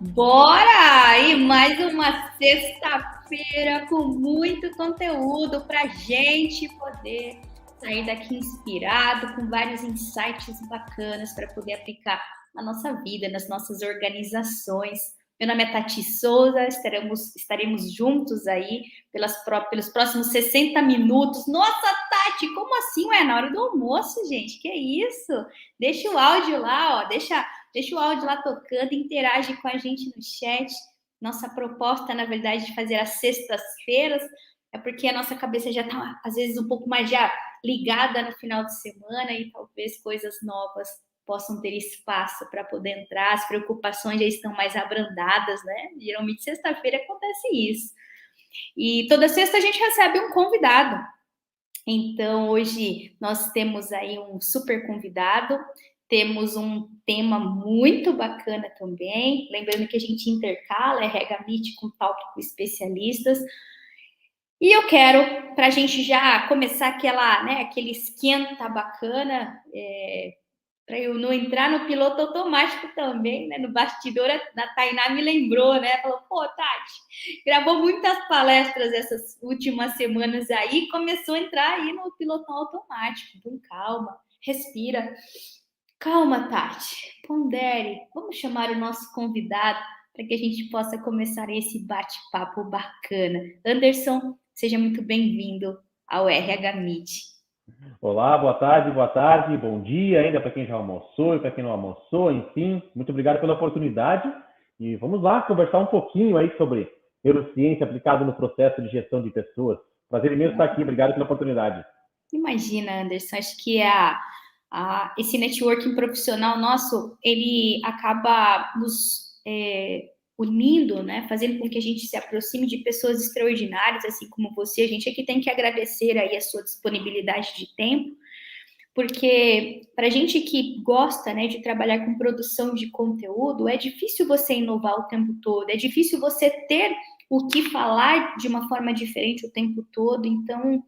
Bora! E mais uma sexta-feira com muito conteúdo para gente poder sair daqui inspirado, com vários insights bacanas para poder aplicar na nossa vida, nas nossas organizações. Meu nome é Tati Souza, estaremos juntos aí pelos próximos 60 minutos. Nossa, Tati, como assim? É na hora do almoço, gente? Que isso? Deixa o áudio lá, ó, deixa o áudio lá tocando, interage com a gente no chat. Nossa proposta, na verdade, de fazer às sextas-feiras é porque a nossa cabeça já está, às vezes, um pouco mais já ligada no final de semana e talvez coisas novas possam ter espaço para poder entrar, as preocupações já estão mais abrandadas, né? Geralmente, sexta-feira acontece isso. E toda sexta a gente recebe um convidado. Então, hoje nós temos aí um super convidado, temos um tema muito bacana também, lembrando que a gente intercala RH Meet com talk com especialistas. E eu quero, para a gente já começar aquele esquenta bacana, para eu não entrar no piloto automático também, né? No bastidor, a Tainá me lembrou, né? Falou, pô, Tati, gravou muitas palestras essas últimas semanas aí, começou a entrar aí no pilotão automático. Então, calma, respira. Calma, Tati, pondere. Vamos chamar o nosso convidado para que a gente possa começar esse bate-papo bacana. Anderson, seja muito bem-vindo ao RH Meet. Olá, boa tarde, bom dia ainda para quem já almoçou e para quem não almoçou, enfim. Muito obrigado pela oportunidade e vamos lá conversar um pouquinho aí sobre neurociência aplicada no processo de gestão de pessoas. Prazer imenso estar aqui, obrigado pela oportunidade. Imagina, Anderson, acho que esse networking profissional nosso, ele acaba nos unindo, né? Fazendo com que a gente se aproxime de pessoas extraordinárias, assim como você. A gente aqui tem que agradecer aí a sua disponibilidade de tempo, porque para a gente que gosta, né, de trabalhar com produção de conteúdo, é difícil você inovar o tempo todo, é difícil você ter o que falar de uma forma diferente o tempo todo. Então,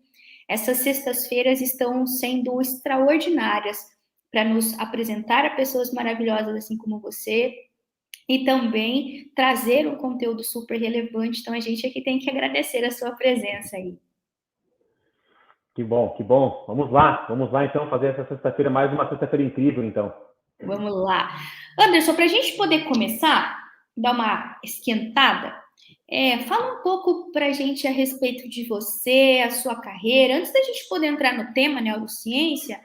essas sextas-feiras estão sendo extraordinárias para nos apresentar a pessoas maravilhosas assim como você e também trazer um conteúdo super relevante. Então, a gente aqui tem que agradecer a sua presença aí. Que bom, que bom. Vamos lá então fazer essa sexta-feira mais uma sexta-feira incrível, então. Vamos lá. Anderson, para a gente poder começar, dar uma esquentada, fala um pouco para a gente a respeito de você, a sua carreira. Antes da gente poder entrar no tema neurociência,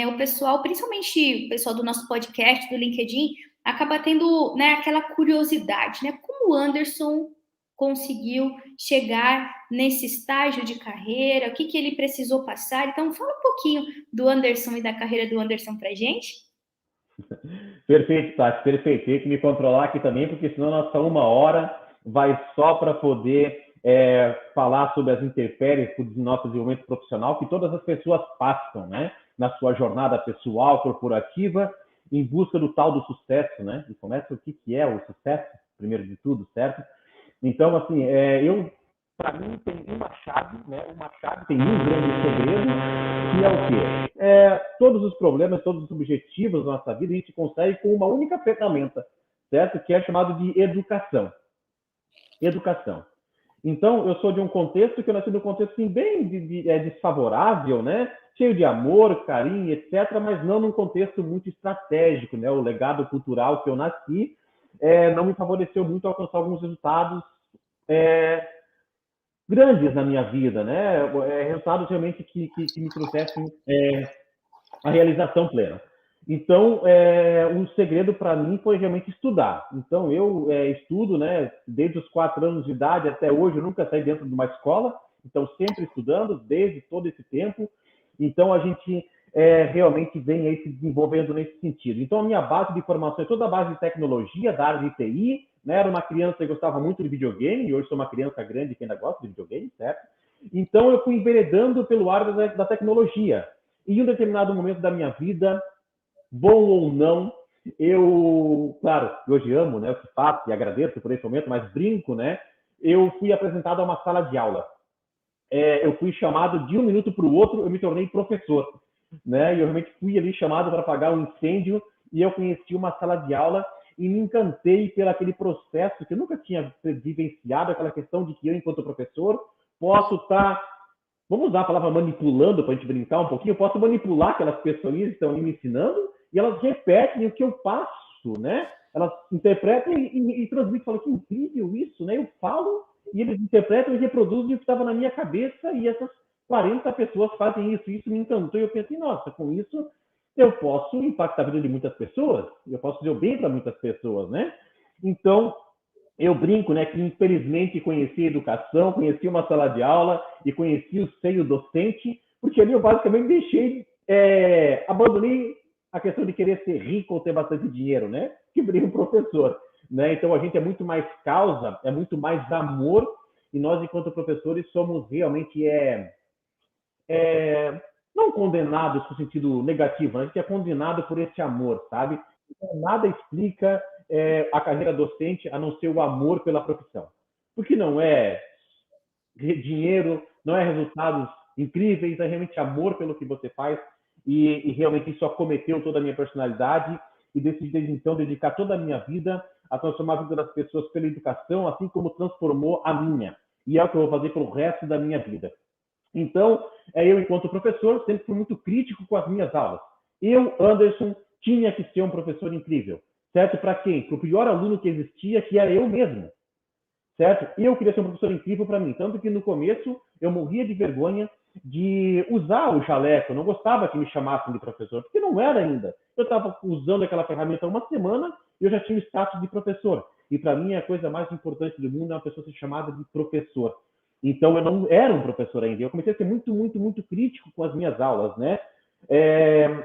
o pessoal, principalmente o pessoal do nosso podcast, do LinkedIn, acaba tendo, né, aquela curiosidade, né? Como o Anderson conseguiu chegar nesse estágio de carreira? O que ele precisou passar? Então, fala um pouquinho do Anderson e da carreira do Anderson para a gente. Perfeito, Tati, perfeito. Tem que me controlar aqui também, porque senão nossa 1 hora vai só para poder falar sobre as intempéries do nosso desenvolvimento profissional que todas as pessoas passam, né? Na sua jornada pessoal, corporativa, em busca do tal do sucesso, né? E começa o que é o sucesso, primeiro de tudo, certo? Então, assim, para mim tem uma chave, né? Uma chave tem um grande segredo, que é o quê? Todos os problemas, todos os objetivos da nossa vida a gente consegue com uma única ferramenta, certo? Que é chamado de educação. Educação. Então, eu sou de um contexto que eu nasci num contexto assim, bem desfavorável, né? Cheio de amor, carinho, etc., mas não num contexto muito estratégico, né? O legado cultural que eu nasci não me favoreceu muito a alcançar alguns resultados grandes na minha vida, né? Resultados realmente que me trouxessem a realização plena. Então, um segredo para mim foi realmente estudar. Então, eu estudo, né, desde os 4 anos de idade até hoje, eu nunca saí dentro de uma escola, então sempre estudando, desde todo esse tempo. Então, a gente realmente vem aí se desenvolvendo nesse sentido. Então, a minha base de formação é toda a base de tecnologia, da área de TI, né? Era uma criança que gostava muito de videogame, e hoje sou uma criança grande que ainda gosta de videogame, certo? Então, eu fui enveredando pelo ar da tecnologia. E em um determinado momento da minha vida, bom ou não, eu, claro, hoje amo, né, o que faço e agradeço por esse momento, mas brinco, né? Eu fui apresentado a uma sala de aula. Eu fui chamado de um minuto para o outro, eu me tornei professor, né? E eu realmente fui ali chamado para apagar um incêndio e eu conheci uma sala de aula e me encantei pelo aquele processo que eu nunca tinha vivenciado, aquela questão de que eu, enquanto professor, posso estar, vamos usar a palavra manipulando para a gente brincar um pouquinho, eu posso manipular aquelas pessoas que estão ali me ensinando e elas repetem o que eu passo, né? Elas interpretam e transmitem, falam que incrível isso, né? Eu falo e eles interpretam e reproduzem o que estava na minha cabeça e essas 40 pessoas fazem isso. Isso me encantou e eu pensei, nossa, com isso eu posso impactar a vida de muitas pessoas, eu posso fazer o bem para muitas pessoas, né? Então, eu brinco, né, que infelizmente conheci a educação, conheci uma sala de aula e conheci o seio docente, porque ali eu basicamente abandonei a questão de querer ser rico ou ter bastante dinheiro, né, que virei um professor, né, então a gente é muito mais causa, é muito mais amor, e nós, enquanto professores, somos realmente, não condenados no sentido negativo, a gente é condenado por esse amor, sabe? Então, nada explica a carreira docente a não ser o amor pela profissão. Porque não é dinheiro, não é resultados incríveis, é realmente amor pelo que você faz e realmente isso acometeu toda a minha personalidade e decidi desde então dedicar toda a minha vida a transformar a vida das pessoas pela educação, assim como transformou a minha. E é o que eu vou fazer pelo resto da minha vida. Então, eu, enquanto professor, sempre fui muito crítico com as minhas aulas. Eu, Anderson, tinha que ser um professor incrível. Certo? Para quem? Para o pior aluno que existia, que era eu mesmo. Certo? Eu queria ser um professor incrível para mim. Tanto que no começo eu morria de vergonha de usar o jaleco. Eu não gostava que me chamassem de professor, porque não era ainda. Eu estava usando aquela ferramenta uma semana e eu já tinha o status de professor. E para mim a coisa mais importante do mundo é uma pessoa ser chamada de professor. Então eu não era um professor ainda. Eu comecei a ser muito, muito, muito crítico com as minhas aulas, né?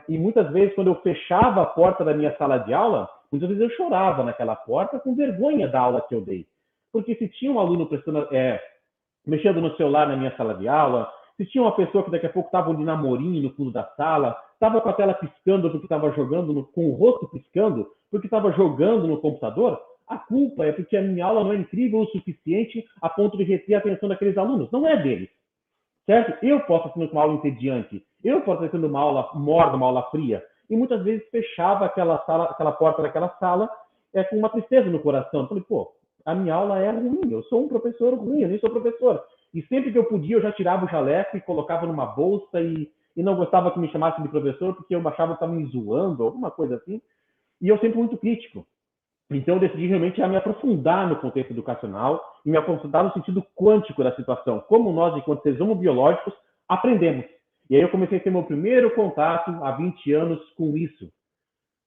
E muitas vezes, quando eu fechava a porta da minha sala de aula, muitas vezes eu chorava naquela porta com vergonha da aula que eu dei. Porque se tinha um aluno mexendo no celular na minha sala de aula, se tinha uma pessoa que daqui a pouco estava de namorinho no fundo da sala, estava com a tela piscando porque estava jogando, com o rosto piscando porque estava jogando no computador, a culpa é porque a minha aula não é incrível o suficiente a ponto de reter a atenção daqueles alunos. Não é deles, certo? Eu posso estar sendo uma aula entediante, eu posso estar sendo uma aula morna, uma aula fria, e muitas vezes fechava aquela porta daquela sala com uma tristeza no coração. Eu falei, pô, a minha aula é ruim, eu sou um professor ruim, eu nem sou professor. E sempre que eu podia, eu já tirava o jaleco e colocava numa bolsa e não gostava que me chamassem de professor porque eu achava que estava me zoando, alguma coisa assim. E eu sempre muito crítico. Então, eu decidi realmente me aprofundar no contexto educacional e me aprofundar no sentido quântico da situação. Como nós, enquanto seres homobiológicos, aprendemos. E aí eu comecei a ter meu primeiro contato há 20 anos com isso.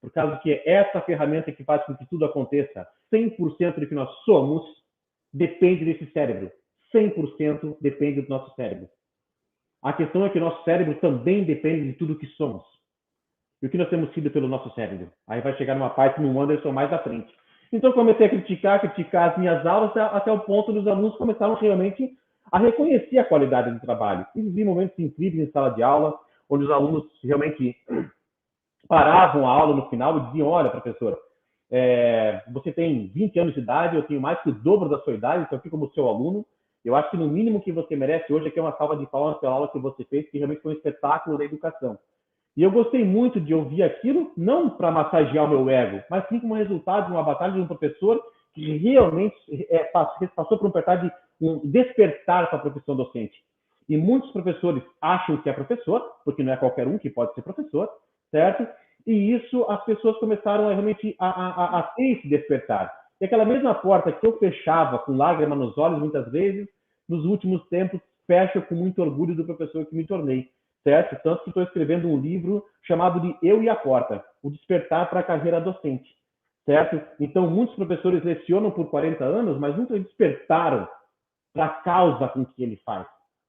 Por causa que é essa ferramenta que faz com que tudo aconteça. 100% do que nós somos depende desse cérebro. 100% depende do nosso cérebro. A questão é que o nosso cérebro também depende de tudo que somos. E o que nós temos sido pelo nosso cérebro. Aí vai chegar numa parte no Anderson mais à frente. Então eu comecei a criticar as minhas aulas até o ponto dos alunos começaram realmente a reconhecer a qualidade do trabalho. E vivi momentos incríveis em sala de aula, onde os alunos realmente paravam a aula no final e diziam, olha, professor, você tem 20 anos de idade, eu tenho mais que o dobro da sua idade, então eu fico como seu aluno. Eu acho que no mínimo que você merece hoje é uma salva de palmas pela aula que você fez, que realmente foi um espetáculo da educação. E eu gostei muito de ouvir aquilo, não para massagear o meu ego, mas sim como resultado de uma batalha de um professor que realmente passou por um despertar para a profissão docente. E muitos professores acham que é professor, porque não é qualquer um que pode ser professor, certo? E isso as pessoas começaram realmente a ter esse despertar. E aquela mesma porta que eu fechava com lágrima nos olhos, muitas vezes, nos últimos tempos, fecho com muito orgulho do professor que me tornei. Certo? Tanto que estou escrevendo um livro chamado de Eu e a Porta. o despertar para a carreira docente, certo? Então, muitos professores lecionam por 40 anos, mas nunca despertaram para a causa com que ele faz.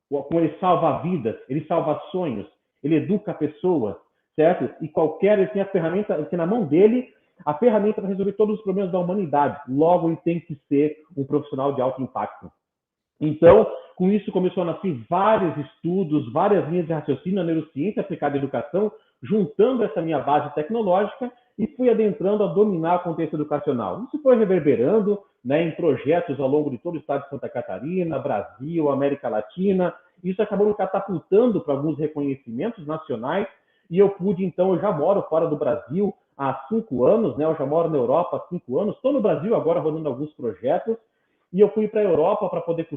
Como ele salva vidas, ele salva sonhos, ele educa pessoas, certo? E ele tem a ferramenta, ele tem na mão dele a ferramenta para resolver todos os problemas da humanidade. Logo, ele tem que ser um profissional de alto impacto. Então, com isso começou a nascer vários estudos, várias linhas de raciocínio na neurociência aplicada à educação, juntando essa minha base tecnológica e fui adentrando a dominar o contexto educacional. Isso foi reverberando, né, em projetos ao longo de todo o estado de Santa Catarina, Brasil, América Latina. Isso acabou me catapultando para alguns reconhecimentos nacionais e eu pude, então, eu já moro fora do Brasil há 5 anos, né, eu já moro na Europa há 5 anos, estou no Brasil agora rodando alguns projetos, e eu fui para a Europa para poder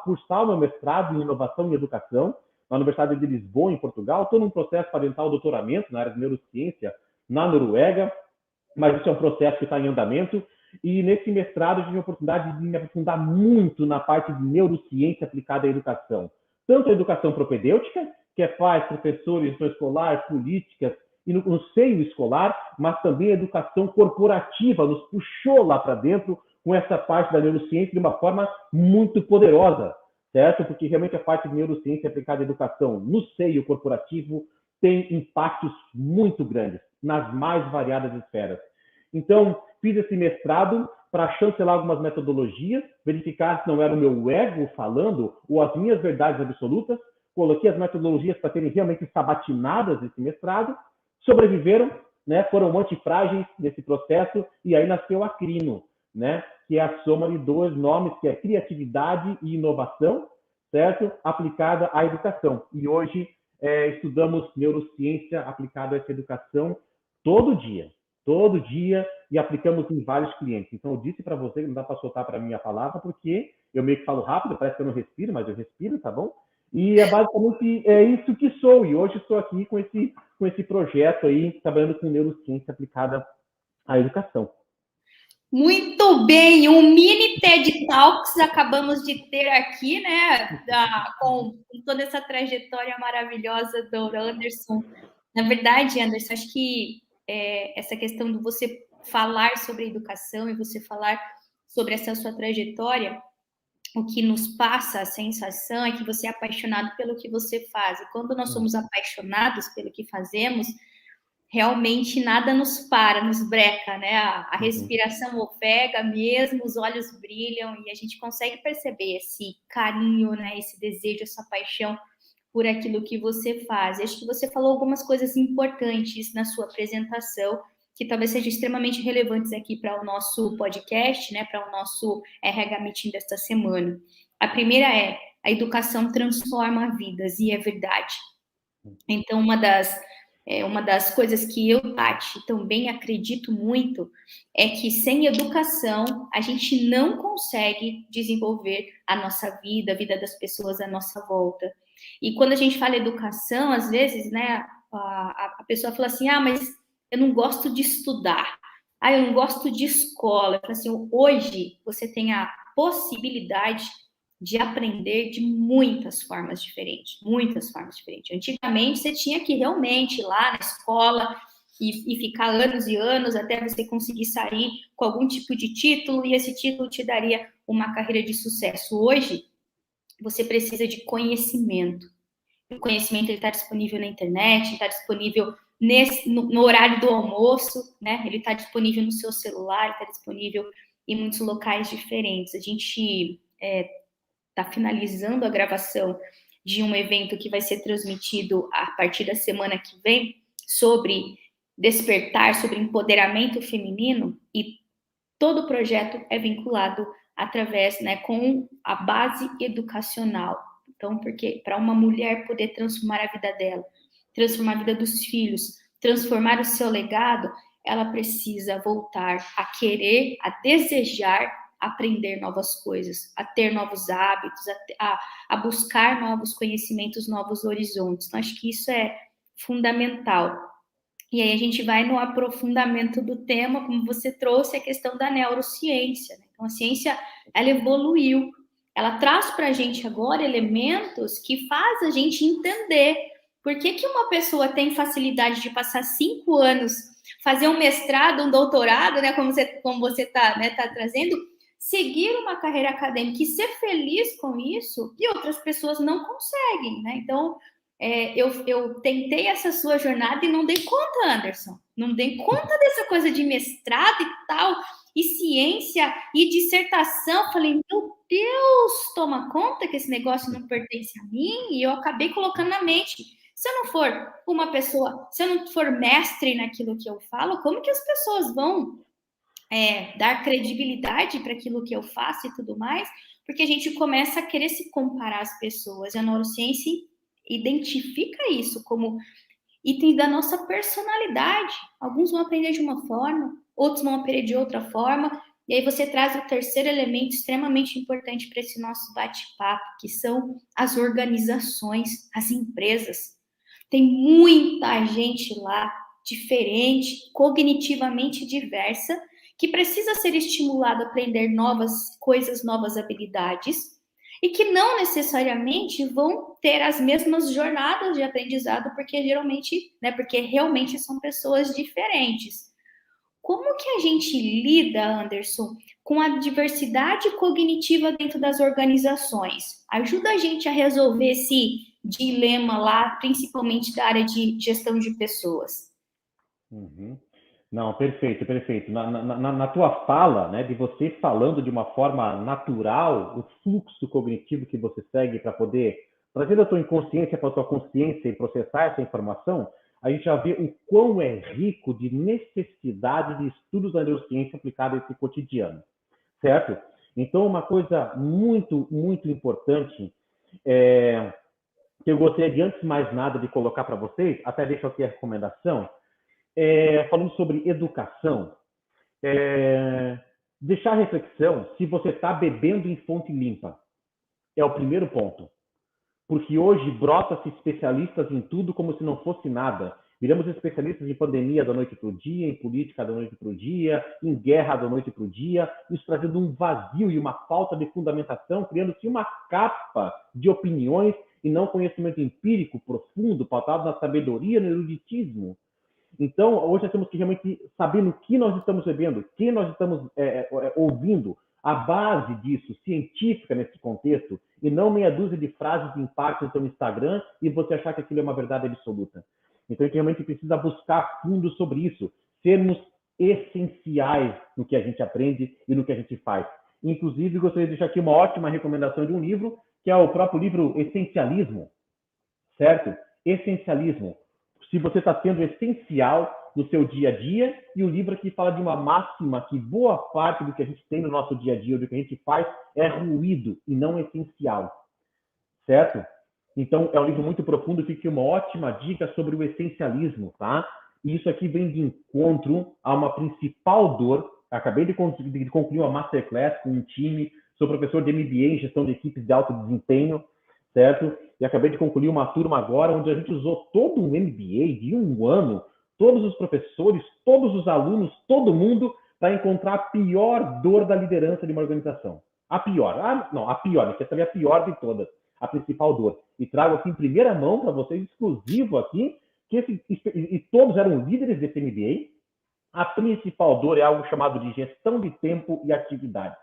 cursar o meu mestrado em inovação e educação, na Universidade de Lisboa, em Portugal. Estou num processo para tentar o doutoramento na área de neurociência na Noruega, mas isso é um processo que está em andamento. E nesse mestrado eu tive a oportunidade de me aprofundar muito na parte de neurociência aplicada à educação. Tanto a educação propedêutica, que é pais, professores, gestão escolar, políticas, e no seio escolar, mas também a educação corporativa nos puxou lá para dentro com essa parte da neurociência de uma forma muito poderosa, certo? Porque realmente a parte de neurociência aplicada à educação no seio corporativo tem impactos muito grandes nas mais variadas esferas. Então, fiz esse mestrado para chancelar algumas metodologias, verificar se não era o meu ego falando ou as minhas verdades absolutas, coloquei as metodologias para serem realmente sabatinadas nesse mestrado, sobreviveram, né, foram antifrágeis nesse processo, e aí nasceu a Crino, né, que é a soma de 2 nomes, que é criatividade e inovação, certo? Aplicada à educação. E hoje estudamos neurociência aplicada a essa educação todo dia, e aplicamos em vários clientes. Então, eu disse para você que não dá para soltar para mim a palavra, porque eu meio que falo rápido, parece que eu não respiro, mas eu respiro, tá bom? E basicamente isso que sou, e hoje estou aqui com esse projeto aí, trabalhando com neurociência aplicada à educação. Muito bem, um mini TED Talks acabamos de ter aqui, né, com toda essa trajetória maravilhosa do Anderson. Na verdade, Anderson, acho que essa questão de você falar sobre educação e você falar sobre essa sua trajetória, o que nos passa a sensação é que você é apaixonado pelo que você faz. E quando nós somos apaixonados pelo que fazemos, realmente nada nos para, nos breca, né? A respiração ofega mesmo, os olhos brilham e a gente consegue perceber esse carinho, né? Esse desejo, essa paixão por aquilo que você faz. E acho que você falou algumas coisas importantes na sua apresentação que talvez sejam extremamente relevantes aqui para o nosso podcast, né? Para o nosso RH Meeting desta semana. A primeira é: a educação transforma vidas, e é verdade. Então, uma das coisas que eu, Tati, também acredito muito é que sem educação a gente não consegue desenvolver a nossa vida, a vida das pessoas à nossa volta. E quando a gente fala educação, às vezes, né, a pessoa fala assim: ah, mas eu não gosto de estudar, ah, eu não gosto de escola. Eu falo assim: hoje você tem a possibilidade de aprender de muitas formas diferentes, muitas formas diferentes. Antigamente, você tinha que realmente ir lá na escola e ficar anos e anos até você conseguir sair com algum tipo de título, e esse título te daria uma carreira de sucesso. Hoje, você precisa de conhecimento. O conhecimento está disponível na internet, está disponível no horário do almoço, né? Ele está disponível no seu celular, está disponível em muitos locais diferentes. A gente está finalizando a gravação de um evento que vai ser transmitido a partir da semana que vem sobre despertar, sobre empoderamento feminino, e todo o projeto é vinculado através, né, com a base educacional. Então, porque para uma mulher poder transformar a vida dela, transformar a vida dos filhos, transformar o seu legado, ela precisa voltar a querer, a desejar aprender novas coisas, a ter novos hábitos, a buscar novos conhecimentos, novos horizontes. Então, acho que isso é fundamental. E aí a gente vai no aprofundamento do tema, como você trouxe, a questão da neurociência, né? Então, a ciência, ela evoluiu, ela traz para a gente agora elementos que faz a gente entender por que uma pessoa tem facilidade de passar 5 anos fazer um mestrado, um doutorado, né, como você tá, né, tá trazendo, seguir uma carreira acadêmica e ser feliz com isso, e outras pessoas não conseguem, né? Então, eu tentei essa sua jornada e não dei conta, Anderson. Não dei conta dessa coisa de mestrado e tal, e ciência e dissertação. Falei, meu Deus, toma conta que esse negócio não pertence a mim, e eu acabei colocando na mente. Se eu não for uma pessoa, se eu não for mestre naquilo que eu falo, como que as pessoas vão dar credibilidade para aquilo que eu faço e tudo mais? Porque a gente começa a querer se comparar às pessoas. A neurociência identifica isso como itens da nossa personalidade. Alguns vão aprender de uma forma, outros vão aprender de outra forma. E aí você traz o terceiro elemento extremamente importante para esse nosso bate-papo, que são as organizações, as empresas. Tem muita gente lá, diferente, cognitivamente diversa, que precisa ser estimulado a aprender novas coisas, novas habilidades, e que não necessariamente vão ter as mesmas jornadas de aprendizado, porque geralmente, né, porque realmente são pessoas diferentes. Como que a gente lida, Anderson, com a diversidade cognitiva dentro das organizações? Ajuda a gente a resolver esse dilema lá, principalmente da área de gestão de pessoas. Uhum. Não, perfeito, perfeito. Na tua fala, né, de você falando de uma forma natural, o fluxo cognitivo que você segue para poder trazer da tua inconsciência para a tua consciência e processar essa informação, a gente já vê o quão é rico de necessidade de estudos da neurociência aplicada a esse cotidiano, certo? Então, uma coisa muito, muito importante que eu gostaria de, antes de mais nada, de colocar para vocês, até deixo aqui a recomendação, falando sobre educação, deixar a reflexão se você está bebendo em fonte limpa. É o primeiro ponto. Porque hoje brota-se especialistas em tudo como se não fosse nada. Viramos especialistas em pandemia da noite para o dia, em política da noite para o dia, em guerra da noite para o dia, isso trazendo um vazio e uma falta de fundamentação, criando-se uma capa de opiniões e não conhecimento empírico profundo, pautado na sabedoria, no eruditismo. Então, hoje nós temos que realmente saber no que nós estamos bebendo, quem nós estamos ouvindo, a base disso, científica nesse contexto, e não meia dúzia de frases de impacto no seu Instagram e você achar que aquilo é uma verdade absoluta. Então, a gente realmente precisa buscar fundo sobre isso, sermos essenciais no que a gente aprende e no que a gente faz. Inclusive, gostaria de deixar aqui uma ótima recomendação de um livro, que é o próprio livro Essencialismo, certo? Essencialismo. Se você está sendo essencial no seu dia a dia, e o livro aqui fala de uma máxima que boa parte do que a gente tem no nosso dia a dia, do que a gente faz, é ruído e não essencial, certo? Então, é um livro muito profundo, fica aqui uma ótima dica sobre o essencialismo, tá? E isso aqui vem de encontro a uma principal dor. Acabei de concluir uma masterclass com um time, sou professor de MBA em gestão de equipes de alto desempenho, certo? E acabei de concluir uma turma agora onde a gente usou todo um MBA de um ano, todos os professores, todos os alunos, todo mundo, para encontrar a pior dor da liderança de uma organização. A pior. A pior, que essa é a pior de todas. A principal dor. E trago aqui em primeira mão para vocês, exclusivo aqui, e todos eram líderes desse MBA. A principal dor é algo chamado de gestão de tempo e atividade.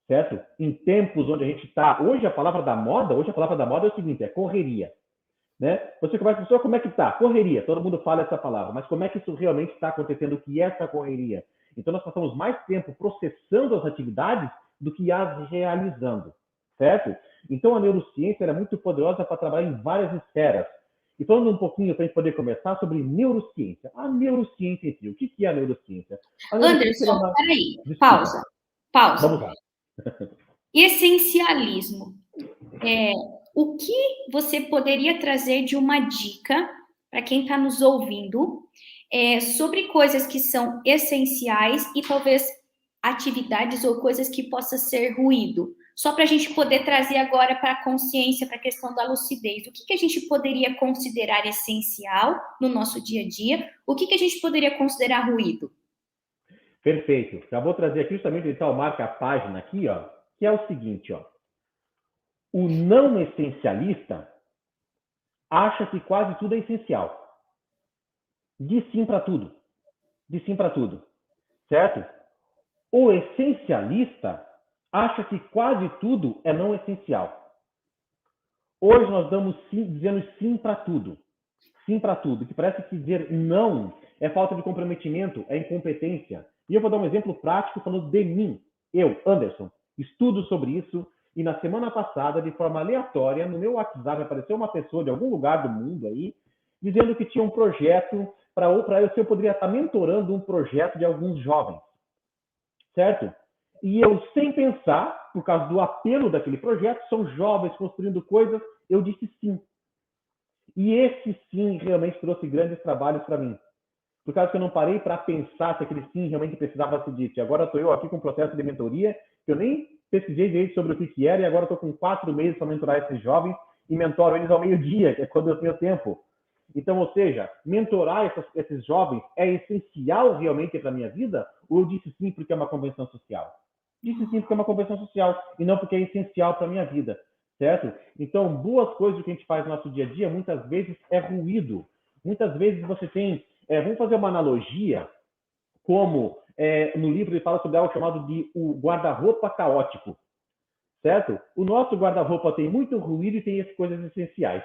Certo? Em tempos onde a gente está... Hoje a palavra da moda é o seguinte, é correria. Né? Você conversa com a pessoa, como é que está? Correria. Todo mundo fala essa palavra. Mas como é que isso realmente está acontecendo? O que é essa correria? Então, nós passamos mais tempo processando as atividades do que as realizando. Certo? Então, a neurociência era muito poderosa para trabalhar em várias esferas. E falando um pouquinho, para a gente poder começar, sobre neurociência. A neurociência em si. O que é a neurociência? Anderson, peraí. Pausa. Vamos lá. Essencialismo. O que você poderia trazer de uma dica para quem está nos ouvindo sobre coisas que são essenciais e talvez atividades ou coisas que possa ser ruído? Só para a gente poder trazer agora para a consciência, para a questão da lucidez. O que a gente poderia considerar essencial no nosso dia a dia? O que a gente poderia considerar ruído? Perfeito. Já vou trazer aqui justamente, então, marca a página aqui, ó, que é o seguinte, ó. O não essencialista acha que quase tudo é essencial. Diz sim para tudo. de sim para tudo, certo? O essencialista acha que quase tudo é não essencial. Hoje nós damos sim, dizendo sim para tudo. Sim para tudo. Que parece que dizer não é falta de comprometimento, é incompetência. E eu vou dar um exemplo prático falando de mim. Eu, Anderson, estudo sobre isso e na semana passada, de forma aleatória, no meu WhatsApp apareceu uma pessoa de algum lugar do mundo aí, dizendo que tinha um projeto para eu, se eu poderia estar mentorando um projeto de alguns jovens, certo? E eu, sem pensar, por causa do apelo daquele projeto, são jovens construindo coisas, eu disse sim. E esse sim realmente trouxe grandes trabalhos para mim. Por causa que eu não parei para pensar se aquele sim realmente precisava ser dito. E agora estou eu aqui com um processo de mentoria, que eu nem pesquisei direito sobre o que era, e agora estou com 4 meses para mentorar esses jovens e mentoro eles ao meio-dia, que é quando eu tenho tempo. Então, ou seja, mentorar esses jovens é essencial realmente para a minha vida? Ou eu disse sim porque é uma convenção social? Disse sim porque é uma convenção social e não porque é essencial para a minha vida, certo? Então, boas coisas que a gente faz no nosso dia a dia, muitas vezes é ruído. Muitas vezes você tem... vamos fazer uma analogia, como no livro ele fala sobre algo chamado de o guarda-roupa caótico, certo? O nosso guarda-roupa tem muito ruído e tem as coisas essenciais.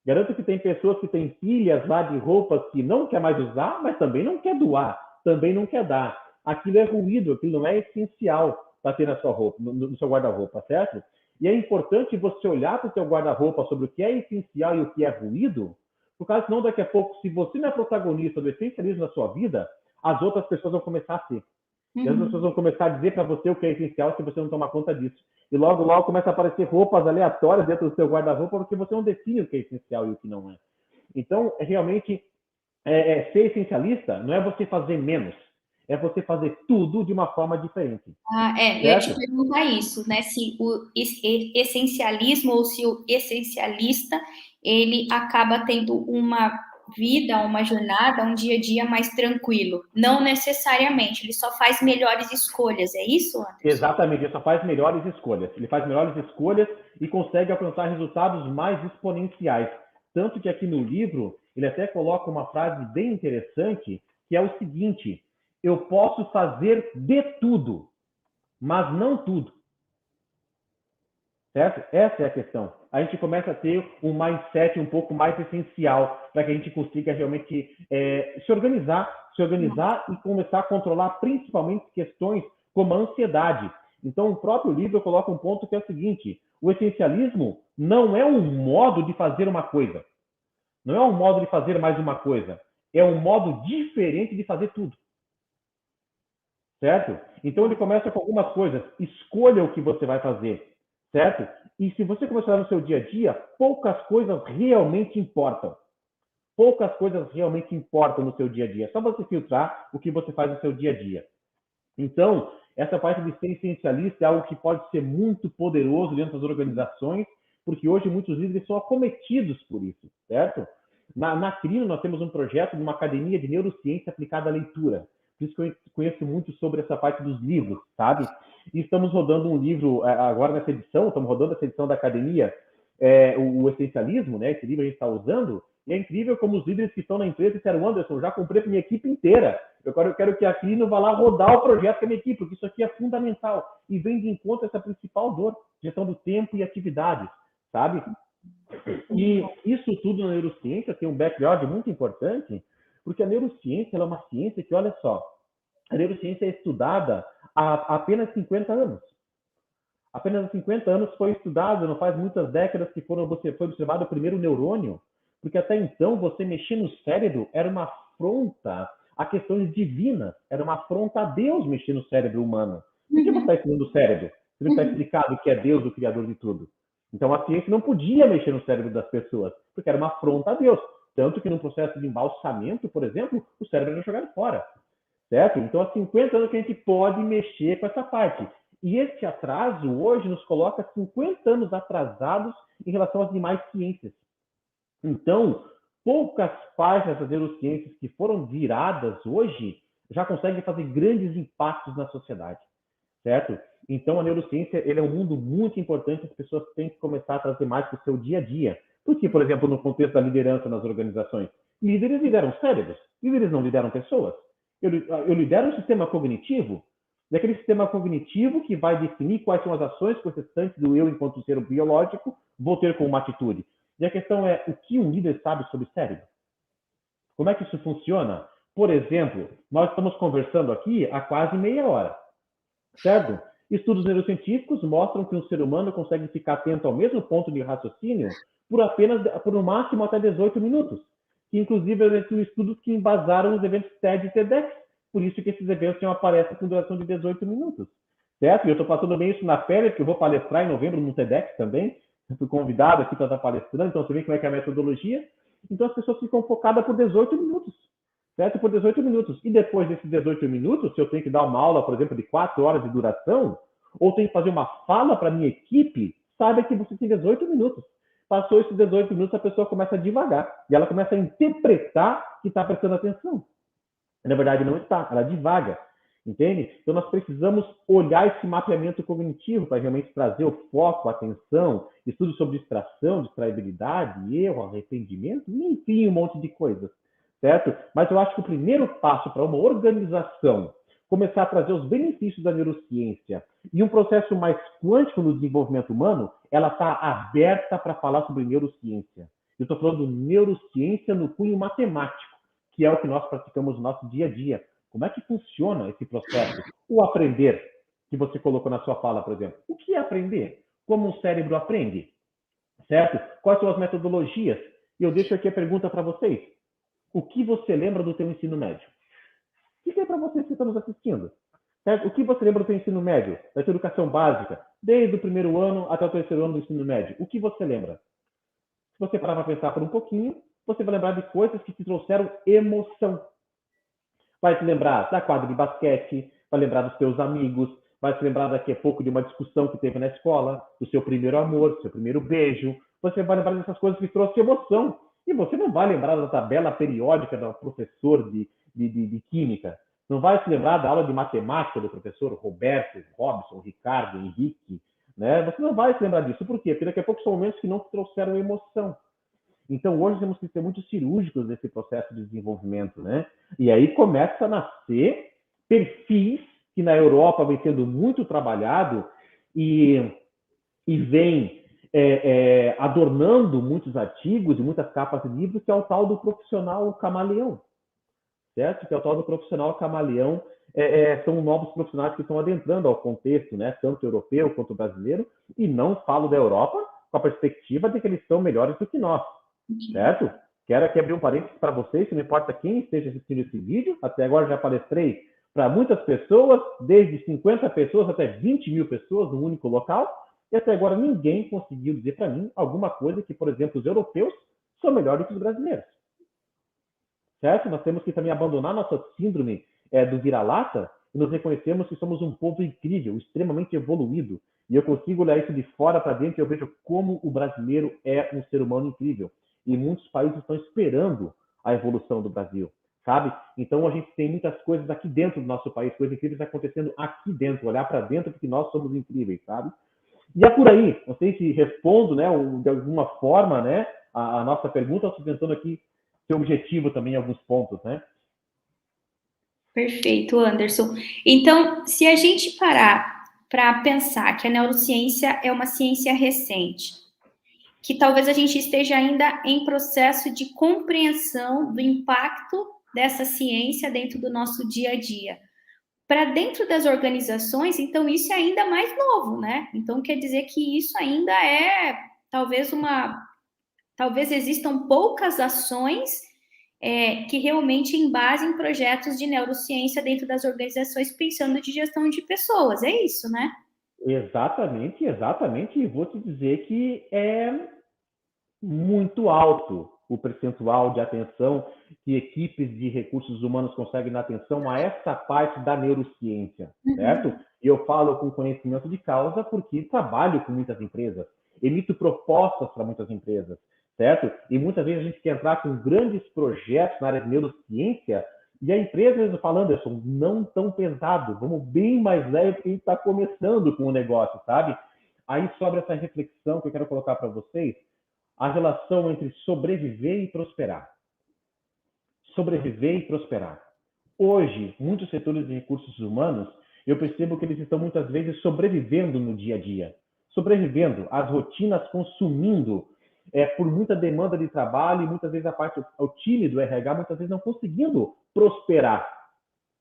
Garanto que tem pessoas que têm pilhas lá de roupas que não quer mais usar, mas também não quer doar, também não quer dar. Aquilo é ruído, aquilo não é essencial para ter na sua roupa, no seu guarda-roupa, certo? E é importante você olhar para o seu guarda-roupa sobre o que é essencial e o que é ruído, por causa que senão daqui a pouco, se você não é protagonista do essencialismo na sua vida, as outras pessoas vão começar a ser. E as pessoas vão começar a dizer para você o que é essencial se você não tomar conta disso. E logo, logo começa a aparecer roupas aleatórias dentro do seu guarda-roupa porque você não define o que é essencial e o que não é. Então, realmente, ser essencialista não é você fazer menos, é você fazer tudo de uma forma diferente. Eu ia te perguntar isso, né? Se o essencialismo ou se o essencialista ele acaba tendo uma vida, uma jornada, um dia a dia mais tranquilo. Não necessariamente, ele só faz melhores escolhas, é isso, Anderson? Exatamente, ele só faz melhores escolhas. Ele faz melhores escolhas e consegue alcançar resultados mais exponenciais. Tanto que aqui no livro, ele até coloca uma frase bem interessante, que é o seguinte: eu posso fazer de tudo, mas não tudo. Certo? Essa é a questão. A gente começa a ter um mindset um pouco mais essencial para que a gente consiga realmente se organizar e começar a controlar principalmente questões como a ansiedade. Então, o próprio livro coloca um ponto que é o seguinte: o essencialismo não é um modo de fazer uma coisa, não é um modo de fazer mais uma coisa, é um modo diferente de fazer tudo. Certo? Então, ele começa com algumas coisas. Escolha o que você vai fazer, certo? E se você começar no seu dia a dia, poucas coisas realmente importam. Poucas coisas realmente importam no seu dia a dia. É só você filtrar o que você faz no seu dia a dia. Então, essa parte de ser essencialista é algo que pode ser muito poderoso dentro das organizações, porque hoje muitos líderes são acometidos por isso, certo? Na Crino, nós temos um projeto de uma academia de neurociência aplicada à leitura. Por isso que eu conheço muito sobre essa parte dos livros, sabe? E estamos rodando um livro agora nessa edição, estamos rodando essa edição da academia, o Essencialismo, né? Esse livro a gente está usando, e é incrível como os líderes que estão na empresa disseram: Anderson, já comprei para minha equipe inteira. Eu quero que a Crino vá lá rodar o projeto com a minha equipe, porque isso aqui é fundamental. E vem de encontro a essa principal dor, gestão do tempo e atividades, sabe? E isso tudo na neurociência tem um background muito importante, porque a neurociência ela é uma ciência que, olha só, a neurociência é estudada há apenas 50 anos. Apenas há 50 anos foi estudado, não faz muitas décadas que foi observado o primeiro neurônio, porque até então você mexer no cérebro era uma afronta a questões divinas, era uma afronta a Deus mexer no cérebro humano. Por que você está estudando o cérebro? Você não está explicado que é Deus o criador de tudo. Então a ciência não podia mexer no cérebro das pessoas, porque era uma afronta a Deus. Tanto que no processo de embalsamento, por exemplo, o cérebro era jogado fora. Certo? Então há 50 anos que a gente pode mexer com essa parte. E esse atraso hoje nos coloca 50 anos atrasados em relação às demais ciências. Então, poucas páginas das neurociências que foram viradas hoje já conseguem fazer grandes impactos na sociedade, certo? Então, a neurociência ele é um mundo muito importante, as pessoas têm que começar a trazer mais para o seu dia a dia. Porque, por exemplo, no contexto da liderança nas organizações, líderes lideram cérebros, líderes não lideram pessoas. Eu lidero um sistema cognitivo, e aquele sistema cognitivo que vai definir quais são as ações consistantes do eu, enquanto ser biológico, vou ter como uma atitude. E a questão é, o que um líder sabe sobre o cérebro? Como é que isso funciona? Por exemplo, nós estamos conversando aqui há quase meia hora, certo? Estudos neurocientíficos mostram que um ser humano consegue ficar atento ao mesmo ponto de raciocínio por no máximo até 18 minutos. Que, inclusive, existem estudos que embasaram os eventos TED e TEDx. Por isso que esses eventos têm uma palestra com duração de 18 minutos. Certo? E eu estou passando bem isso na pele, porque eu vou palestrar em novembro no TEDx também. Eu fui convidado aqui para estar palestrando, então você vê como é que é a metodologia. Então as pessoas ficam focadas por 18 minutos. Certo? Por 18 minutos. E depois desses 18 minutos, se eu tenho que dar uma aula, por exemplo, de 4 horas de duração, ou tenho que fazer uma fala para a minha equipe, saiba que você tem 18 minutos. Passou esses 18 minutos, a pessoa começa a divagar. E ela começa a interpretar que está prestando atenção. Na verdade, não está, ela divaga. Entende? Então, nós precisamos olhar esse mapeamento cognitivo para realmente trazer o foco, a atenção, estudos sobre distração, distraibilidade, erro, arrependimento, enfim, um monte de coisas. Certo? Mas eu acho que o primeiro passo para uma organização começar a trazer os benefícios da neurociência e um processo mais quântico no desenvolvimento humano, ela está aberta para falar sobre neurociência. Eu estou falando neurociência no cunho matemático, que é o que nós praticamos no nosso dia a dia. Como é que funciona esse processo? O aprender, que você colocou na sua fala, por exemplo. O que é aprender? Como um cérebro aprende? Certo? Quais são as metodologias? E eu deixo aqui a pergunta para vocês. O que você lembra do teu ensino médio? O que é para vocês que estão nos assistindo? Certo? O que você lembra do teu ensino médio? Da tua educação básica? Desde o primeiro ano até o terceiro ano do ensino médio? O que você lembra? Se você parar para pensar por um pouquinho, você vai lembrar de coisas que te trouxeram emoção. Vai se lembrar da quadra de basquete, vai lembrar dos teus amigos, vai se lembrar daqui a pouco de uma discussão que teve na escola, do seu primeiro amor, do seu primeiro beijo. Você vai lembrar dessas coisas que trouxeram emoção. E você não vai lembrar da tabela periódica do professor de química. Não vai se lembrar da aula de matemática do professor Roberto, Robson, Ricardo, Henrique. Né? Você não vai se lembrar disso. Por quê? Porque daqui a pouco são momentos que não te trouxeram emoção. Então, hoje temos que ser muito cirúrgicos nesse processo de desenvolvimento. Né? E aí começa a nascer perfis que na Europa vem sendo muito trabalhado e vem adornando muitos artigos e muitas capas de livros, que é o tal do profissional camaleão. Certo? Que é o tal do profissional camaleão. São novos profissionais que estão adentrando ao contexto, né? Tanto europeu quanto brasileiro, e não falo da Europa com a perspectiva de que eles são melhores do que nós. Certo? Quero aqui abrir um parênteses para vocês, não importa quem esteja assistindo esse vídeo, até agora já palestrei para muitas pessoas, desde 50 pessoas até 20 mil pessoas num único local, e até agora ninguém conseguiu dizer para mim alguma coisa que, por exemplo, os europeus são melhores do que os brasileiros. Certo? Nós temos que também abandonar nossa síndrome do vira-lata e nos reconhecermos que somos um povo incrível, extremamente evoluído. E eu consigo olhar isso de fora para dentro e eu vejo como o brasileiro é um ser humano incrível. E muitos países estão esperando a evolução do Brasil, sabe? Então a gente tem muitas coisas aqui dentro do nosso país, coisas incríveis acontecendo aqui dentro, olhar para dentro porque nós somos incríveis, sabe? E é por aí, não sei se respondo, né, de alguma forma, né, a nossa pergunta, estou tentando aqui ser objetivo também em alguns pontos, né? Perfeito, Anderson. Então, se a gente parar para pensar que a neurociência é uma ciência recente, que talvez a gente esteja ainda em processo de compreensão do impacto dessa ciência dentro do nosso dia a dia. Para dentro das organizações, então isso é ainda mais novo, né? Então quer dizer que isso ainda é talvez existam poucas ações que realmente embasem projetos de neurociência dentro das organizações pensando de gestão de pessoas, é isso, né? Exatamente, exatamente. E vou te dizer que é muito alto o percentual de atenção que equipes de recursos humanos conseguem dar atenção a essa parte da neurociência, certo? E eu falo com conhecimento de causa porque trabalho com muitas empresas, emito propostas para muitas empresas, certo? E muitas vezes a gente quer entrar com grandes projetos na área de neurociência e a empresa fala, Anderson, não tão pesado, vamos bem mais leve porque a gente está começando com o negócio, sabe? Aí sobre essa reflexão que eu quero colocar para vocês, a relação entre sobreviver e prosperar. Sobreviver e prosperar. Hoje, muitos setores de recursos humanos, eu percebo que eles estão muitas vezes sobrevivendo no dia a dia, sobrevivendo, as rotinas consumindo por muita demanda de trabalho e muitas vezes o time do RH muitas vezes não conseguindo prosperar.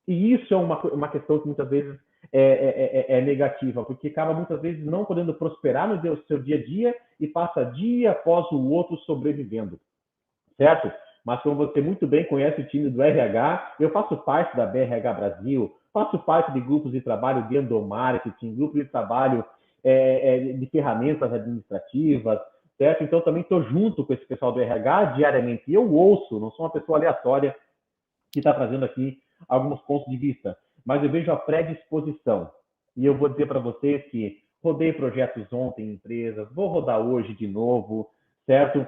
E isso é uma questão que muitas vezes é negativa, porque acaba muitas vezes não podendo prosperar no seu dia a dia e passa dia após o outro sobrevivendo, certo? Mas como você muito bem conhece o time do RH, eu faço parte da BRH Brasil, faço parte de grupos de trabalho de endomarketing, grupos de trabalho de ferramentas administrativas, certo? Então também estou junto com esse pessoal do RH diariamente. E eu ouço, não sou uma pessoa aleatória que está trazendo aqui alguns pontos de vista, mas eu vejo a predisposição. E eu vou dizer para vocês que rodei projetos ontem em empresas, vou rodar hoje de novo, certo?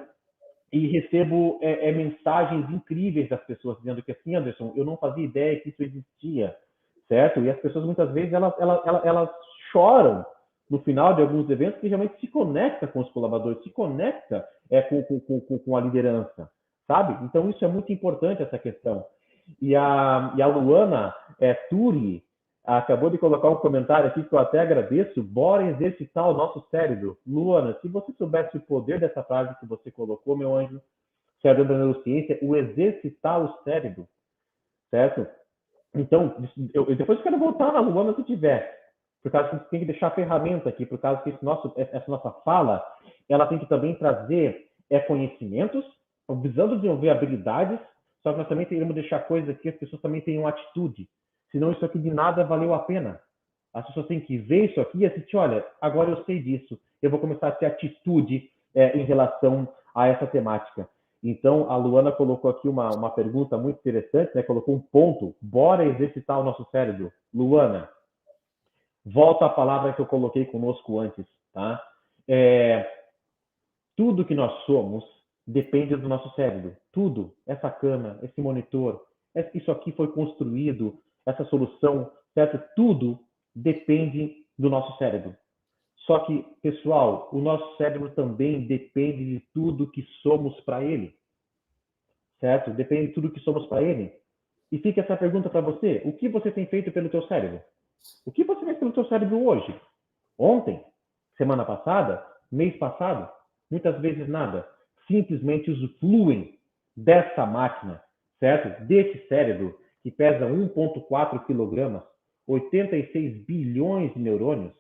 E recebo mensagens incríveis das pessoas dizendo que assim, Anderson, eu não fazia ideia que isso existia, certo? E as pessoas muitas vezes elas choram no final de alguns eventos que realmente se conecta com os colaboradores, se conecta com a liderança, sabe? Então isso é muito importante, essa questão. E a Luana Turi acabou de colocar um comentário aqui que eu até agradeço. Bora exercitar o nosso cérebro. Luana, se você soubesse o poder dessa frase que você colocou, meu anjo, cérebro da neurociência, o exercitar o cérebro, certo? Então, depois eu quero voltar na Luana se tiver, por causa que a gente tem que deixar a ferramenta aqui, por causa que essa nossa fala, ela tem que também trazer conhecimentos, visando desenvolver habilidades, só que nós também teremos deixar coisas aqui, as pessoas também tenham atitude. Senão isso aqui de nada valeu a pena. As pessoas têm que ver isso aqui e assistir, olha, agora eu sei disso, eu vou começar a ter atitude em relação a essa temática. Então, a Luana colocou aqui uma pergunta muito interessante, né? Colocou um ponto, bora exercitar o nosso cérebro. Luana, volta à palavra que eu coloquei conosco antes, tá? Tudo que nós somos depende do nosso cérebro. Tudo, essa cama, esse monitor, isso aqui foi construído, essa solução, certo? Tudo depende do nosso cérebro. Só que, pessoal, o nosso cérebro também depende de tudo que somos para ele, certo? Depende de tudo que somos para ele. E fica essa pergunta para você: o que você tem feito pelo teu cérebro? O que você fez pelo teu cérebro hoje? Ontem? Semana passada? Mês passado? Muitas vezes nada. Simplesmente usufruem dessa máquina, certo? Desse cérebro que pesa 1,4 quilogramas, 86 bilhões de neurônios,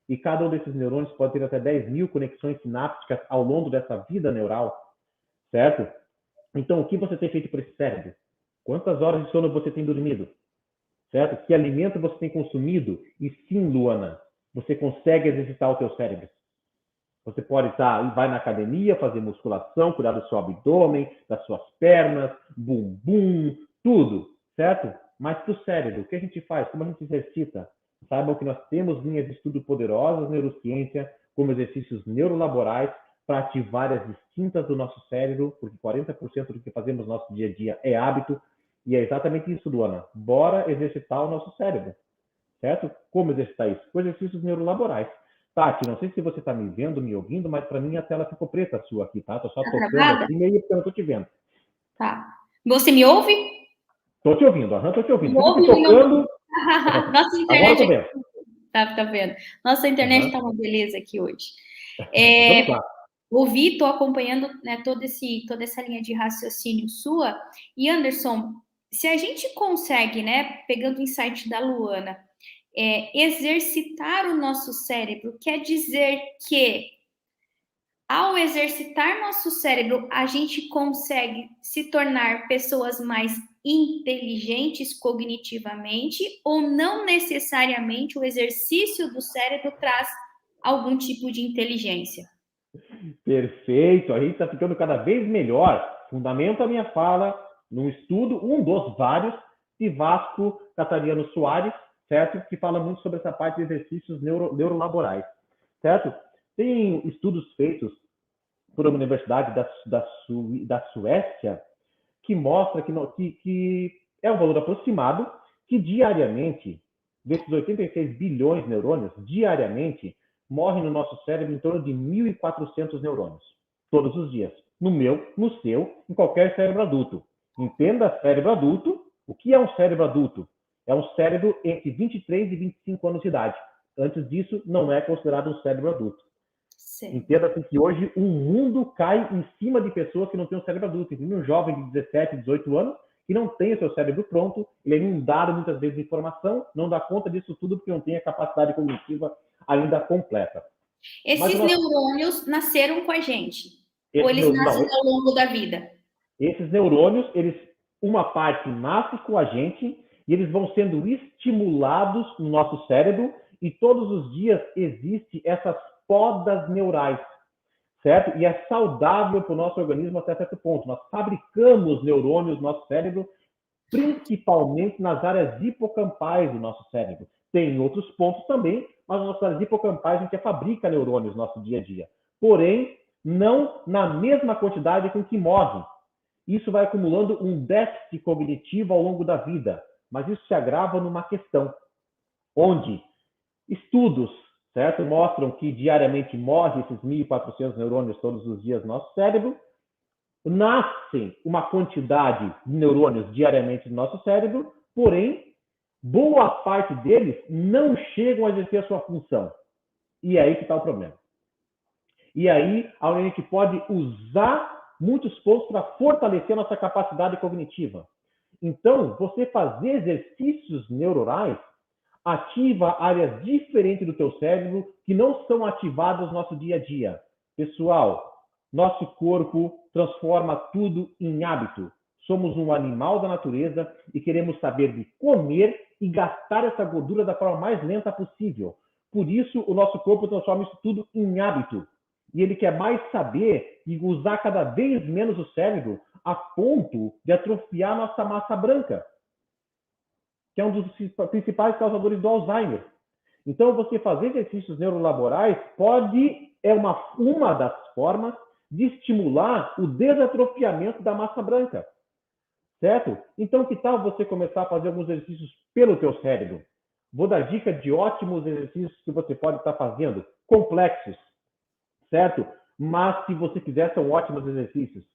e cada um desses neurônios pode ter até 10 mil conexões sinápticas ao longo dessa vida neural, certo? Então, o que você tem feito por esse cérebro? Quantas horas de sono você tem dormido? Certo? Que alimento você tem consumido? E sim, Luana, você consegue exercitar o teu cérebro. Você pode vai na academia, fazer musculação, cuidar do seu abdômen, das suas pernas, bumbum, tudo, certo? Mas para o cérebro, o que a gente faz? Como a gente exercita? Saibam que nós temos linhas de estudo poderosas, neurociência, como exercícios neurolaborais, para ativar as distintas do nosso cérebro, porque 40% do que fazemos no nosso dia a dia é hábito, e é exatamente isso, Luana. Bora exercitar o nosso cérebro, certo? Como exercitar isso? Com exercícios neurolaborais. Tati, não sei se você está me vendo, me ouvindo, mas para mim a tela ficou preta sua aqui, tá? Tô só tocando aqui, meio porque eu não tô te vendo. Tá. Você me ouve? Tô te ouvindo, tô te ouvindo. Me ouve tocando. Nossa internet. Agora eu tô vendo. Tá vendo? Nossa internet tá uma beleza aqui hoje. Vamos lá. Ouvi, tô acompanhando, né, toda essa linha de raciocínio sua. E Anderson, se a gente consegue, né, pegando o insight da Luana, exercitar o nosso cérebro, quer dizer que ao exercitar nosso cérebro, a gente consegue se tornar pessoas mais inteligentes cognitivamente, ou não necessariamente o exercício do cérebro traz algum tipo de inteligência? Perfeito, a gente está ficando cada vez melhor. Fundamento a minha fala num estudo, um dos vários, de Vasco Catariano Soares, certo? Que fala muito sobre essa parte de exercícios neurolaborais, certo? Tem estudos feitos por uma universidade da Suécia que mostra que é um valor aproximado que diariamente, desses 86 bilhões de neurônios, diariamente, morrem no nosso cérebro em torno de 1.400 neurônios, todos os dias. No meu, no seu, em qualquer cérebro adulto. Entenda cérebro adulto O que é um cérebro adulto? É um cérebro entre 23 e 25 anos de idade. Antes disso, não é considerado um cérebro adulto. Entenda-se que hoje o mundo cai em cima de pessoas que não têm um cérebro adulto. Inclusive um jovem de 17, 18 anos que não tem o seu cérebro pronto, ele é inundado muitas vezes de informação, não dá conta disso tudo porque não tem a capacidade cognitiva ainda completa. Esses neurônios nasceram com a gente? Ou eles nascem ao longo da vida? Esses neurônios, uma parte nasce com a gente e eles vão sendo estimulados no nosso cérebro e todos os dias existe essas podas neurais, certo? E é saudável para o nosso organismo até certo ponto. Nós fabricamos neurônios no nosso cérebro, principalmente nas áreas hipocampais do nosso cérebro. Tem outros pontos também, mas nas áreas hipocampais a gente fabrica neurônios no nosso dia a dia. Porém, não na mesma quantidade com que morre. Isso vai acumulando um déficit cognitivo ao longo da vida, mas isso se agrava numa questão, onde estudos, certo, mostram que diariamente morre esses 1.400 neurônios todos os dias no nosso cérebro, nascem uma quantidade de neurônios diariamente no nosso cérebro, porém, boa parte deles não chegam a exercer a sua função. E é aí que está o problema. E aí, a gente pode usar muitos pontos para fortalecer a nossa capacidade cognitiva. Então, você fazer exercícios neuronais ativa áreas diferentes do teu cérebro que não são ativadas no nosso dia a dia. Pessoal, nosso corpo transforma tudo em hábito. Somos um animal da natureza e queremos saber de comer e gastar essa gordura da forma mais lenta possível. Por isso, o nosso corpo transforma isso tudo em hábito. E ele quer mais saber e usar cada vez menos o cérebro a ponto de atrofiar nossa massa branca, que é um dos principais causadores do Alzheimer. Então, você fazer exercícios neurolaborais é uma das formas de estimular o desatrofiamento da massa branca, certo? Então, que tal você começar a fazer alguns exercícios pelo teu cérebro? Vou dar dica de ótimos exercícios que você pode estar fazendo, complexos, certo? Mas, se você quiser, são ótimos exercícios.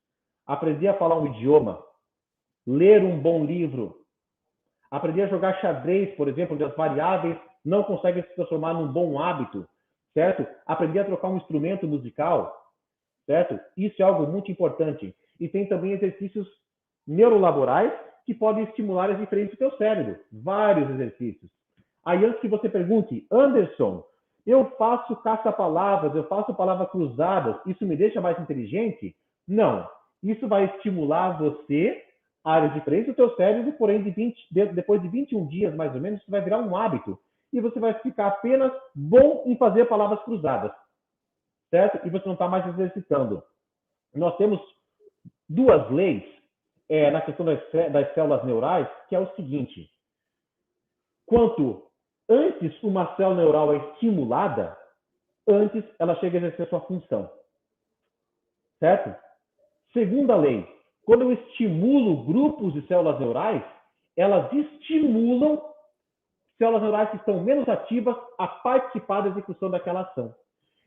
Aprender a falar um idioma, ler um bom livro, aprender a jogar xadrez, por exemplo, onde as variáveis não conseguem se transformar num bom hábito, certo? Aprender a trocar um instrumento musical, certo? Isso é algo muito importante. E tem também exercícios neurolaborais que podem estimular as diferentes do teu cérebro. Vários exercícios. Aí, antes que você pergunte, Anderson, eu faço caça-palavras, eu faço palavras cruzadas, isso me deixa mais inteligente? Não. Isso vai estimular você, áreas diferentes do teu cérebro, porém, depois de 21 dias, mais ou menos, isso vai virar um hábito. E você vai ficar apenas bom em fazer palavras cruzadas, certo? E você não está mais exercitando. Nós temos duas leis na questão das células neurais, que é o seguinte. Quanto antes uma célula neural é estimulada, antes ela chega a exercer sua função. Certo? Segunda lei, quando eu estimulo grupos de células neurais, elas estimulam células neurais que estão menos ativas a participar da execução daquela ação.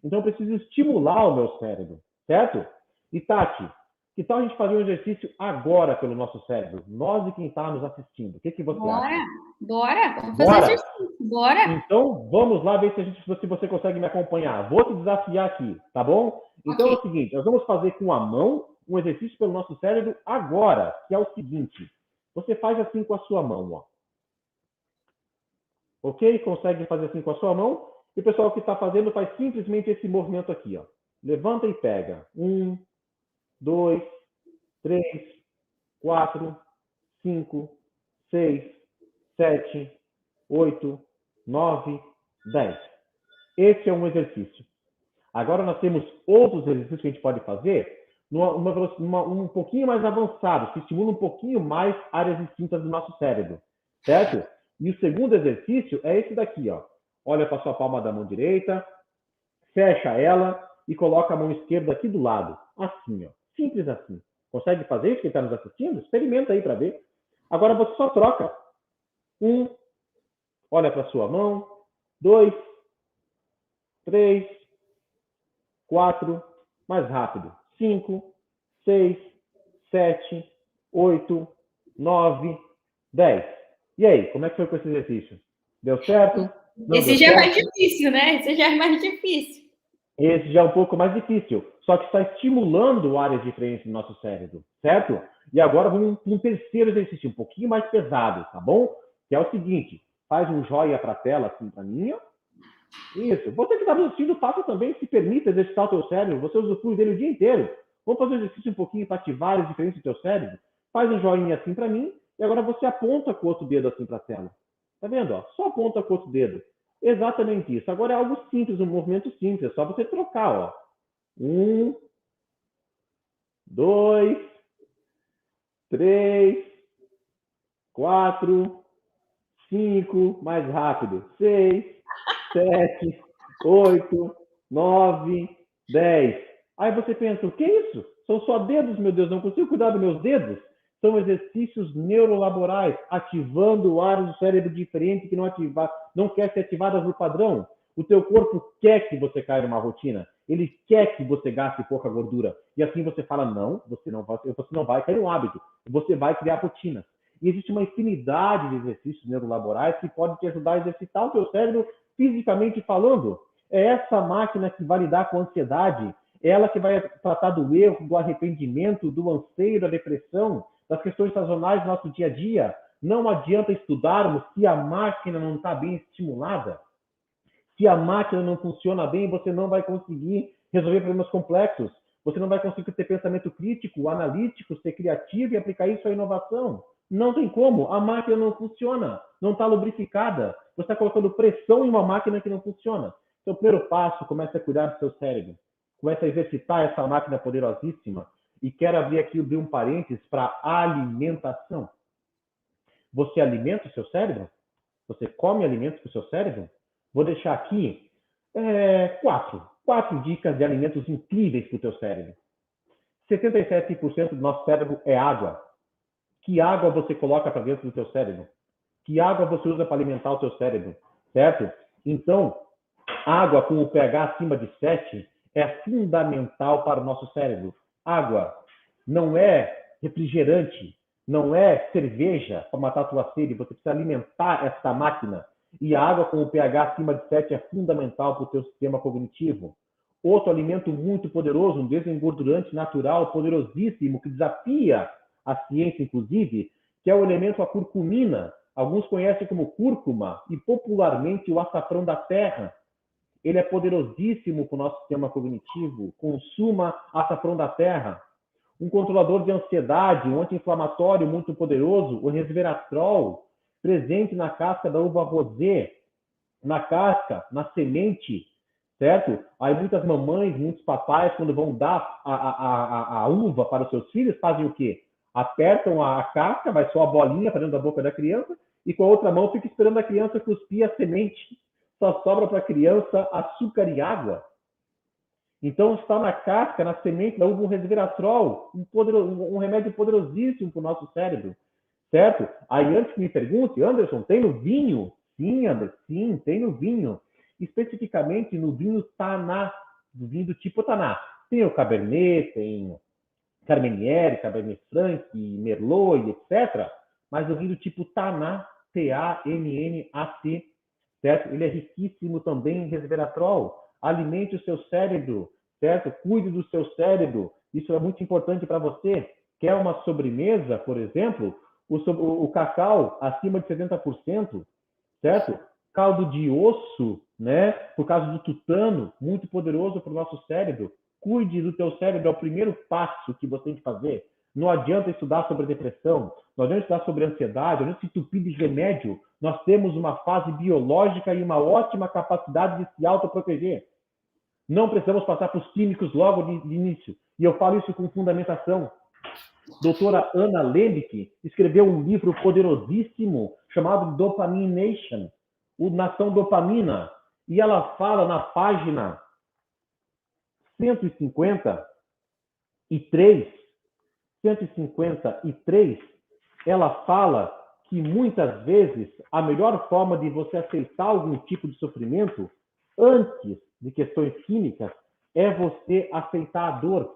Então, eu preciso estimular o meu cérebro, certo? E, Tati, que tal a gente fazer um exercício agora pelo nosso cérebro? Nós e quem está nos assistindo. O que você acha? Bora! Vamos fazer exercício, bora! Então, vamos lá ver se você consegue me acompanhar. Vou te desafiar aqui, tá bom? Então, é o seguinte, nós vamos fazer com a mão um exercício pelo nosso cérebro agora, que é o seguinte. Você faz assim com a sua mão, ó. Ok? Consegue fazer assim com a sua mão? E o pessoal que está fazendo faz simplesmente esse movimento aqui, ó. Levanta e pega. 1, 2, 3, 4, 5, 6, 7, 8, 9, 10. Esse é um exercício. Agora nós temos outros exercícios que a gente pode fazer um pouquinho mais avançados, que estimulam um pouquinho mais áreas distintas do nosso cérebro, certo? E o segundo exercício é esse daqui, ó. Olha para a sua palma da mão direita, fecha ela e coloca a mão esquerda aqui do lado. Assim, ó. Simples assim. Consegue fazer isso, quem está nos assistindo? Experimenta aí para ver. Agora você só troca. 1, olha para a sua mão. 2, 3, 4, mais rápido. 5, 6, 7, 8, 9, 10. E aí, como é que foi com esse exercício? Deu certo? Não Esse deu já é certo? mais difícil, né? Esse já é mais difícil. Esse já é um pouco mais difícil, só que está estimulando áreas diferentes do nosso cérebro, certo? E agora vamos para um terceiro exercício, um pouquinho mais pesado, tá bom? Que é o seguinte, faz um joia para a tela, assim, para mim. Isso. Você que está nos assistindo, faça também, se permita exercitar o teu cérebro, você usufrui dele o dia inteiro. Vamos fazer um exercício um pouquinho para ativar as diferenças do teu cérebro? Faz um joinha assim para mim, e agora você aponta com o outro dedo assim para a tela. Tá vendo? Ó? Só aponta com o outro dedo. Exatamente isso. Agora é algo simples, um movimento simples. É só você trocar, ó. 1, 2, 3, 4, 5, mais rápido. 6, 7, 8, 9, 10. Aí você pensa, o que é isso? São só dedos, meu Deus, não consigo cuidar dos meus dedos? São exercícios neurolaborais, ativando áreas do cérebro diferente que não quer ser ativadas no padrão. O teu corpo quer que você caia numa rotina. Ele quer que você gaste pouca gordura. E assim você fala, não, você não vai cair no hábito. Você vai criar rotinas. E existe uma infinidade de exercícios neurolaborais que podem te ajudar a exercitar o teu cérebro fisicamente falando. É essa máquina que vai lidar com a ansiedade, é ela que vai tratar do erro, do arrependimento, do anseio, da depressão, das questões sazonais do nosso dia a dia. Não adianta estudarmos se a máquina não está bem estimulada. Se a máquina não funciona bem, você não vai conseguir resolver problemas complexos. Você não vai conseguir ter pensamento crítico, analítico, ser criativo e aplicar isso à inovação. Não tem como. A máquina não funciona. Não está lubrificada. Você está colocando pressão em uma máquina que não funciona. Então, o primeiro passo, comece a cuidar do seu cérebro. Comece a exercitar essa máquina poderosíssima. E quero abrir um parênteses para alimentação. Você alimenta o seu cérebro? Você come alimentos para o seu cérebro? Vou deixar aqui quatro dicas de alimentos incríveis para o teu cérebro. 77% do nosso cérebro é água. Que água você coloca para dentro do teu cérebro? Que água você usa para alimentar o teu cérebro? Certo? Então, água com o pH acima de 7 é fundamental para o nosso cérebro. Água não é refrigerante, não é cerveja para matar a tua sede. Você precisa alimentar essa máquina. E a água com o pH acima de 7 é fundamental para o teu sistema cognitivo. Outro alimento muito poderoso, um desengordurante natural poderosíssimo, que desafia a ciência, inclusive, que é o elemento a curcumina. Alguns conhecem como cúrcuma e popularmente o açafrão da terra. Ele é poderosíssimo para o nosso sistema cognitivo. Consuma açafrão da terra. Um controlador de ansiedade, um anti-inflamatório muito poderoso, o resveratrol, presente na casca da uva rosé, na casca, na semente, certo? Aí muitas mamães, muitos papais, quando vão dar a uva para os seus filhos, fazem o quê? Apertam a casca, vai só a bolinha para dentro da boca da criança, e com a outra mão fica esperando a criança cuspir a semente. Só sobra para a criança açúcar e água. Então, está na casca, na semente da uva, um resveratrol, um remédio poderosíssimo para o nosso cérebro, certo? Aí, antes que me pergunte, Anderson, tem no vinho? Sim, Anderson, sim, tem no vinho. Especificamente no vinho Taná, do vinho do tipo Taná. Tem o Cabernet, tem o Carmeniere, Cabernet Franc, Merlot, etc. Mas o vinho do tipo Taná, T-A-N-N-A-C, certo? Ele é riquíssimo também em resveratrol. Alimente o seu cérebro, certo? Cuide do seu cérebro. Isso é muito importante para você. Quer uma sobremesa, por exemplo? O cacau acima de 70%, certo? Caldo de osso, né? Por causa do tutano, muito poderoso para o nosso cérebro. Cuide do teu cérebro, é o primeiro passo que você tem que fazer. Não adianta estudar sobre depressão, não adianta estudar sobre ansiedade, não adianta se entupir de remédio. Nós temos uma fase biológica e uma ótima capacidade de se autoproteger. Não precisamos passar para os químicos logo de início. E eu falo isso com fundamentação. Doutora Anna Lembke escreveu um livro poderosíssimo chamado Dopamination, o Nação Dopamina. E ela fala na página 153, ela fala que muitas vezes a melhor forma de você aceitar algum tipo de sofrimento, antes de questões químicas, é você aceitar a dor.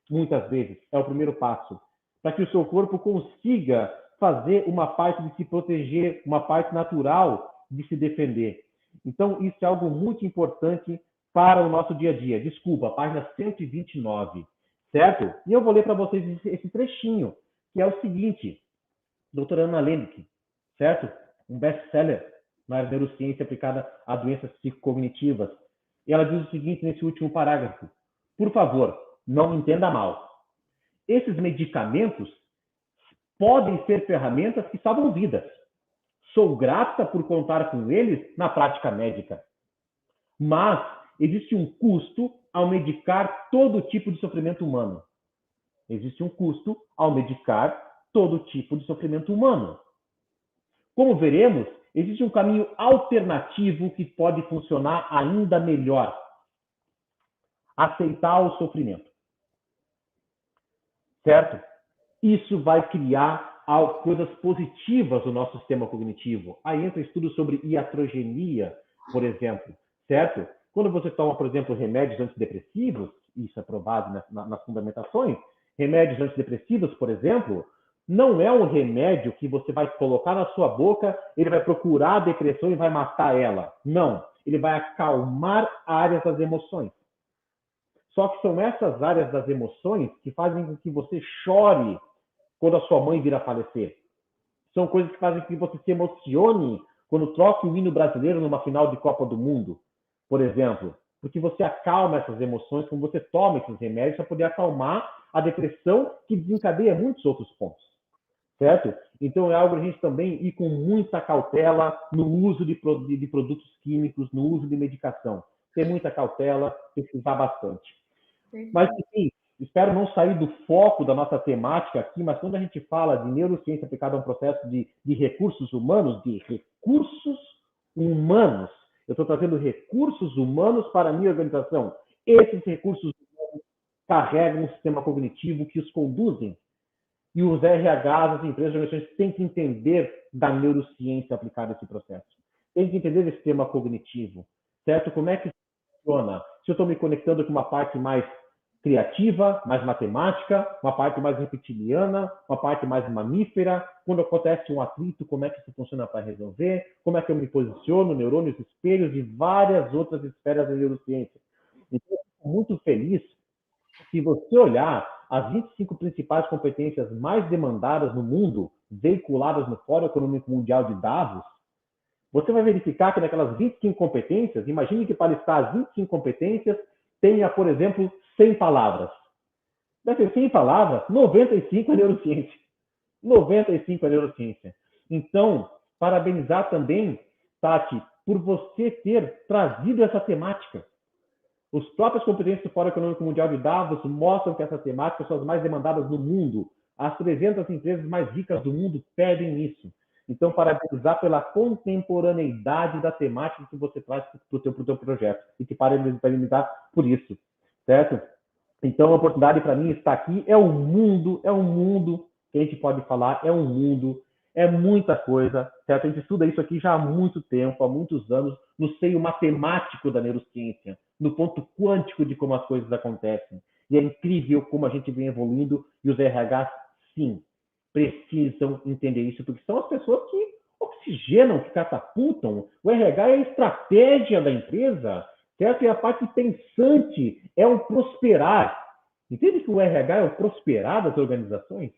Muitas vezes é o primeiro passo, para que o seu corpo consiga fazer uma parte de se proteger, uma parte natural de se defender. Então, isso é algo muito importante para o nosso dia a dia. Desculpa, página 129, certo? E eu vou ler para vocês esse trechinho, que é o seguinte, doutora Ana Lembke, certo? Um best-seller na neurociência aplicada a doenças psicognitivas. E ela diz o seguinte nesse último parágrafo: por favor, não me entenda mal. Esses medicamentos podem ser ferramentas que salvam vidas. Sou grata por contar com eles na prática médica. Mas existe um custo ao medicar todo tipo de sofrimento humano. Existe um custo ao medicar todo tipo de sofrimento humano. Como veremos, existe um caminho alternativo que pode funcionar ainda melhor. Aceitar o sofrimento. Certo? Isso vai criar coisas positivas no nosso sistema cognitivo. Aí entra estudos sobre iatrogenia, por exemplo, certo? Quando você toma, por exemplo, remédios antidepressivos, isso é provado nas fundamentações, remédios antidepressivos, por exemplo, não é um remédio que você vai colocar na sua boca, ele vai procurar a depressão e vai matar ela. Não, ele vai acalmar áreas das emoções. Só que são essas áreas das emoções que fazem com que você chore quando a sua mãe vir a falecer. São coisas que fazem com que você se emocione quando troca o hino brasileiro numa final de Copa do Mundo, por exemplo. Porque você acalma essas emoções quando você toma esses remédios para poder acalmar a depressão que desencadeia muitos outros pontos. Certo? Então é algo a gente também ir com muita cautela no uso de produtos químicos, no uso de medicação. Ter muita cautela, pesquisar bastante. Mas, enfim, espero não sair do foco da nossa temática aqui, mas quando a gente fala de neurociência aplicada a um processo de recursos humanos, eu estou trazendo recursos humanos para a minha organização. Esses recursos humanos carregam um sistema cognitivo que os conduzem. E os RHs, as empresas, as organizações têm que entender da neurociência aplicada a esse processo. Tem que entender desse sistema cognitivo, certo? Como é que funciona? Se eu estou me conectando com uma parte mais criativa, mais matemática, uma parte mais reptiliana, uma parte mais mamífera. Quando acontece um atrito, como é que isso funciona para resolver? Como é que eu me posiciono, neurônios, espelhos e várias outras esferas da neurociência. Então, eu fico muito feliz se você olhar as 25 principais competências mais demandadas no mundo, veiculadas no Fórum Econômico Mundial de Davos, você vai verificar que naquelas 25 competências, imagine que para listar as 25 competências, tenha, por exemplo, 100 palavras. Dessas 100 palavras, 95 é neurociência. 95 é neurociência. Então, parabenizar também, Tati, por você ter trazido essa temática. As próprias competências do Fórum Econômico Mundial de Davos mostram que essa temática são as mais demandadas no mundo. As 300 empresas mais ricas do mundo pedem isso. Então, parabenizar pela contemporaneidade da temática que você traz para o teu projeto. E te parabenizar por isso, certo? Então, a oportunidade para mim está aqui. É um mundo que a gente pode falar, é um mundo, é muita coisa, certo? A gente estuda isso aqui já há muito tempo, há muitos anos, no seio matemático da neurociência, no ponto quântico de como as coisas acontecem. E é incrível como a gente vem evoluindo e os RHs, sim, precisam entender isso, porque são as pessoas que oxigenam, que catapultam. O RH é a estratégia da empresa, certo? E a parte pensante é o prosperar. Entende que o RH é o prosperar das organizações?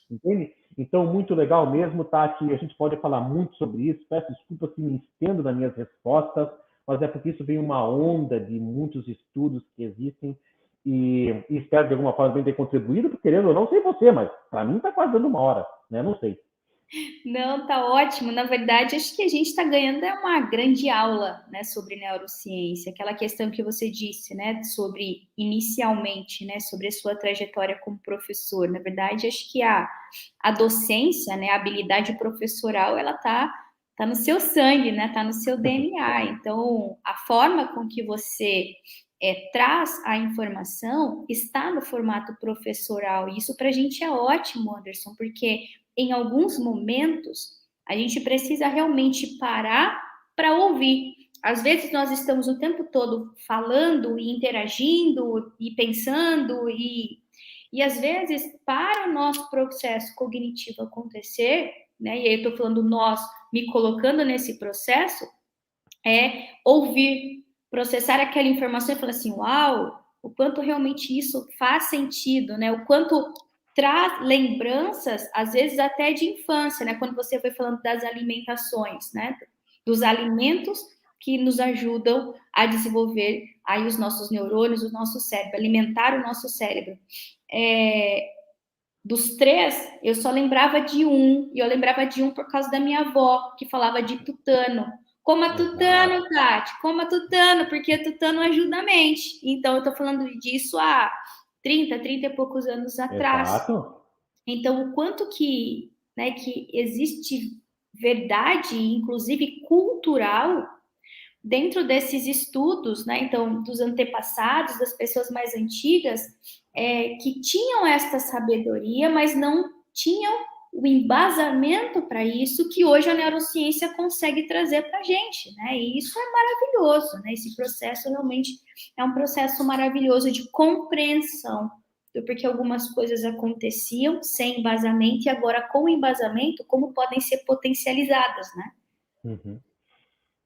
Entende? Então, muito legal mesmo, Tati. A gente pode falar muito sobre isso. Peço desculpa se me estendo nas minhas respostas, mas é porque isso vem uma onda de muitos estudos que existem e espero de alguma forma ter contribuído, porque querendo ou não, sei você, mas para mim está quase dando uma hora, né? Não sei. Não, tá ótimo. Na verdade, acho que a gente está ganhando uma grande aula, né, sobre neurociência. Aquela questão que você disse, né, sobre inicialmente, né, sobre a sua trajetória como professor. Na verdade, acho que a docência, né, a habilidade professoral, ela tá no seu sangue, né, tá no seu DNA. Então, a forma com que você traz a informação está no formato professoral. E isso para a gente é ótimo, Anderson, porque em alguns momentos, a gente precisa realmente parar para ouvir. Às vezes nós estamos o tempo todo falando e interagindo e pensando E às vezes, para o nosso processo cognitivo acontecer, né? E aí eu estou falando nós, me colocando nesse processo, é ouvir, processar aquela informação e falar assim, uau, o quanto realmente isso faz sentido, né? O quanto traz lembranças, às vezes até de infância, né? Quando você foi falando das alimentações, né? Dos alimentos que nos ajudam a desenvolver aí os nossos neurônios, o nosso cérebro, alimentar o nosso cérebro. Dos 3, eu só lembrava de um, e eu lembrava de um por causa da minha avó, que falava de tutano. Coma tutano, Tati, coma tutano, porque tutano ajuda a mente. Então, eu tô falando disso há 30 e poucos anos atrás. Exato. Então, o quanto que, né, que existe verdade, inclusive cultural, dentro desses estudos, né, então, dos antepassados, das pessoas mais antigas, que tinham esta sabedoria, mas não tinham o embasamento para isso que hoje a neurociência consegue trazer para a gente, né? E isso é maravilhoso, né? Esse processo realmente é um processo maravilhoso de compreensão do porquê algumas coisas aconteciam sem embasamento e agora com embasamento, como podem ser potencializadas, né? Uhum.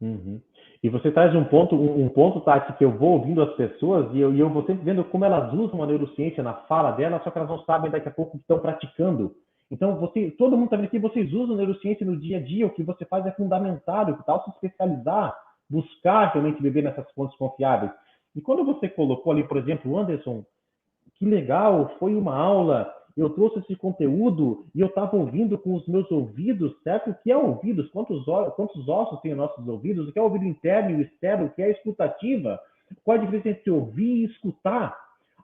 Uhum. E você traz um ponto, Tati, que eu vou ouvindo as pessoas e eu vou sempre vendo como elas usam a neurociência na fala delas, só que elas não sabem daqui a pouco que estão praticando. Então, todo mundo está vendo que vocês usam a neurociência no dia a dia, o que você faz é fundamental, o que tal se especializar, buscar realmente beber nessas fontes confiáveis. E quando você colocou ali, por exemplo, Anderson, que legal, foi uma aula, eu trouxe esse conteúdo e eu estava ouvindo com os meus ouvidos, certo? O que é ouvidos? Quantos ossos tem os nossos ouvidos? O que é ouvido interno e externo? O que é escutativa? Qual a diferença entre ouvir e escutar?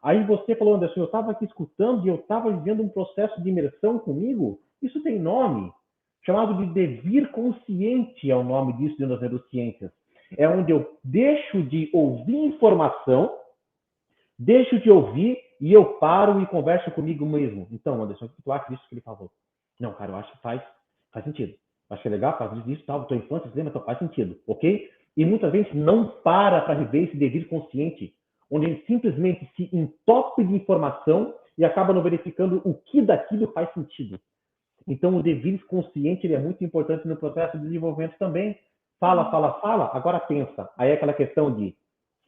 Aí você falou, Anderson, eu estava aqui escutando e eu estava vivendo um processo de imersão comigo. Isso tem nome, chamado de devir consciente é o nome disso dentro das neurociências. É onde eu deixo de ouvir informação, deixo de ouvir e eu paro e converso comigo mesmo. Então, Anderson, o que tu acha disso que ele falou? Não, cara, eu acho que faz sentido. Acho que é legal, faz isso, tal, tua infância, você lembra, então faz sentido, ok? E muitas vezes não para viver esse dever consciente, onde a gente simplesmente se entope de informação e acaba não verificando o que daquilo faz sentido. Então, o dever consciente ele é muito importante no processo de desenvolvimento também. Fala, agora pensa. Aí é aquela questão de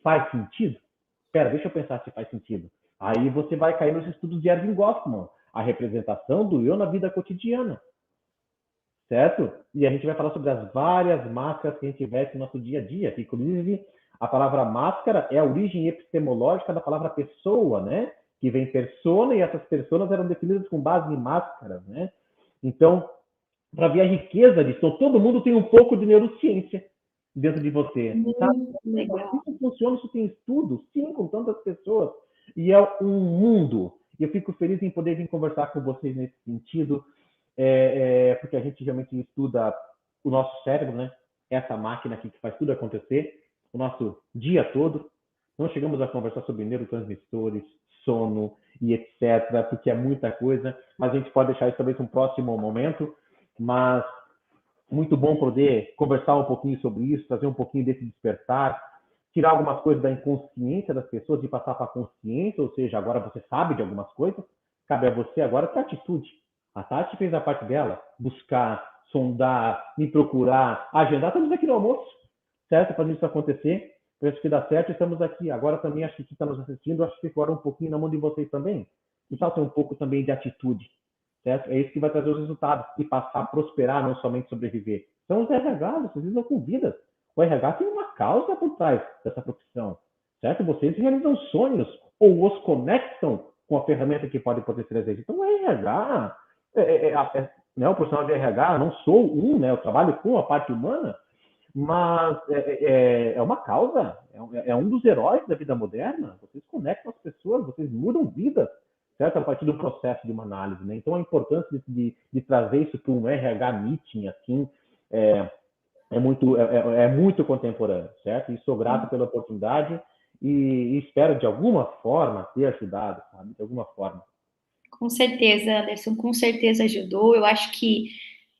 faz sentido? Espera, deixa eu pensar se faz sentido. Aí você vai cair nos estudos de Erving Goffman, a representação do eu na vida cotidiana. Certo? E a gente vai falar sobre as várias máscaras que a gente veste no nosso dia a dia. Inclusive, a palavra máscara é a origem epistemológica da palavra pessoa, né? Que vem persona, e essas personas eram definidas com base em máscaras, né? Então, para ver a riqueza disso, então, todo mundo tem um pouco de neurociência dentro de você. Muito legal. Como funciona? Isso tem estudo, sim, com tantas pessoas. E é um mundo. E eu fico feliz em poder vir conversar com vocês nesse sentido, porque a gente realmente estuda o nosso cérebro, né? Essa máquina aqui que faz tudo acontecer, o nosso dia todo. Não chegamos a conversar sobre neurotransmissores, sono e etc., porque é muita coisa, mas a gente pode deixar isso talvez um próximo momento. Mas muito bom poder conversar um pouquinho sobre isso, trazer um pouquinho desse despertar, tirar algumas coisas da inconsciência das pessoas e passar para a consciência, ou seja, agora você sabe de algumas coisas, cabe a você agora ter atitude. A Tati fez a parte dela, buscar, sondar, me procurar, agendar, estamos aqui no almoço, certo? Para isso acontecer, para isso que dá certo, estamos aqui. Agora também, acho que quem está nos assistindo, acho que agora um pouquinho na mão de vocês também. Que tal ter um pouco também de atitude? Certo? É isso que vai trazer os resultados e passar a prosperar, não somente sobreviver. São os RH, vocês lidam com vidas. O RH tem uma causa por trás dessa profissão, certo? Vocês realizam sonhos ou os conectam com a ferramenta que pode potencializar. Então, o RH, né, o profissional de RH, não sou né? Eu trabalho com a parte humana, mas é uma causa, é um dos heróis da vida moderna. Vocês conectam as pessoas, vocês mudam vidas, certo? A partir do processo de uma análise, né? Então, a importância de trazer isso para um RH meeting, assim, é muito contemporâneo, certo? E sou grato pela oportunidade e espero, de alguma forma, ter ajudado, sabe? De alguma forma. Com certeza, Anderson, com certeza ajudou. Eu acho que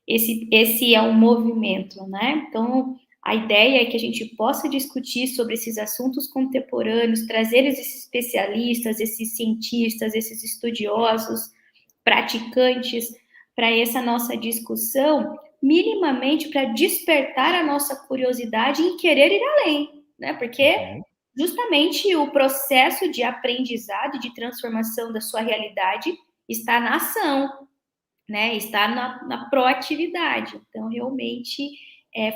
esse é um movimento, né? Então, A ideia é que a gente possa discutir sobre esses assuntos contemporâneos, trazer esses especialistas, esses cientistas, esses estudiosos, praticantes, para essa nossa discussão, minimamente para despertar a nossa curiosidade em querer ir além, né? Porque justamente o processo de aprendizado, de transformação da sua realidade está na ação, né? Está na proatividade. Então, realmente,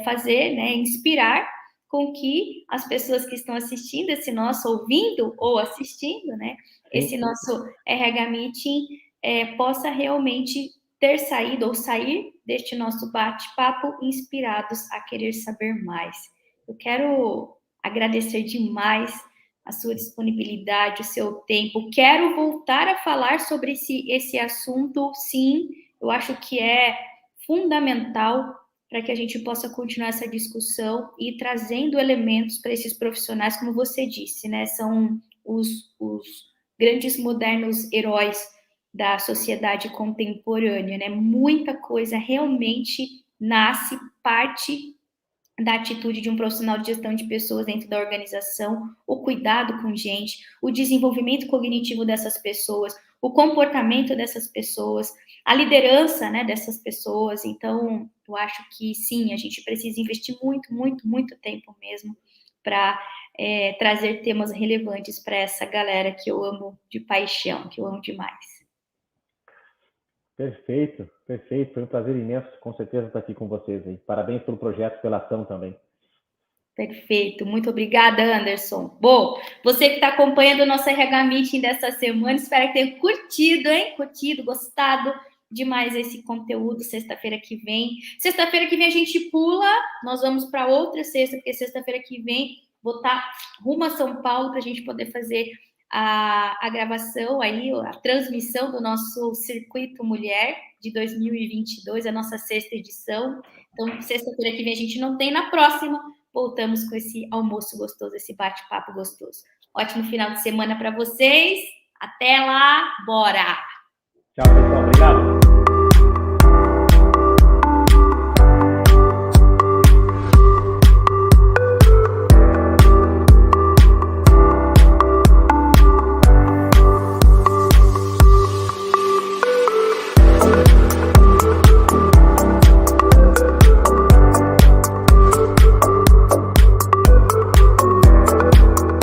fazer, né? Inspirar com que as pessoas que estão assistindo esse nosso, ouvindo ou assistindo, né? Esse nosso RH Meeting possa realmente ter saído ou sair deste nosso bate-papo inspirados a querer saber mais. Eu quero agradecer demais a sua disponibilidade, o seu tempo. Quero voltar a falar sobre esse assunto, sim. Eu acho que é fundamental para que a gente possa continuar essa discussão e trazendo elementos para esses profissionais, como você disse, né? São os grandes modernos heróis da sociedade contemporânea, né? Muita coisa realmente nasce, parte da atitude de um profissional de gestão de pessoas dentro da organização, o cuidado com gente, o desenvolvimento cognitivo dessas pessoas, o comportamento dessas pessoas, a liderança, né, dessas pessoas. Então, eu acho que sim, a gente precisa investir muito, muito, muito tempo mesmo para trazer temas relevantes para essa galera que eu amo de paixão, que eu amo demais. Perfeito, perfeito. Foi um prazer imenso, com certeza, estar aqui com vocês aí. Parabéns pelo projeto, pela ação também. Perfeito, muito obrigada, Anderson. Bom, você que está acompanhando o nosso RH Meeting dessa semana, espero que tenha curtido, hein? Curtido, gostado demais esse conteúdo. Sexta-feira que vem. Sexta-feira que vem a gente pula, nós vamos para outra sexta, porque sexta-feira que vem vou estar rumo a São Paulo para a gente poder fazer a gravação aí, a transmissão do nosso Circuito Mulher de 2022, a nossa sexta edição. Então, sexta-feira que vem a gente não tem, na próxima voltamos com esse almoço gostoso, esse bate-papo gostoso. Ótimo final de semana para vocês. Até lá, bora! Tchau, pessoal. Obrigado.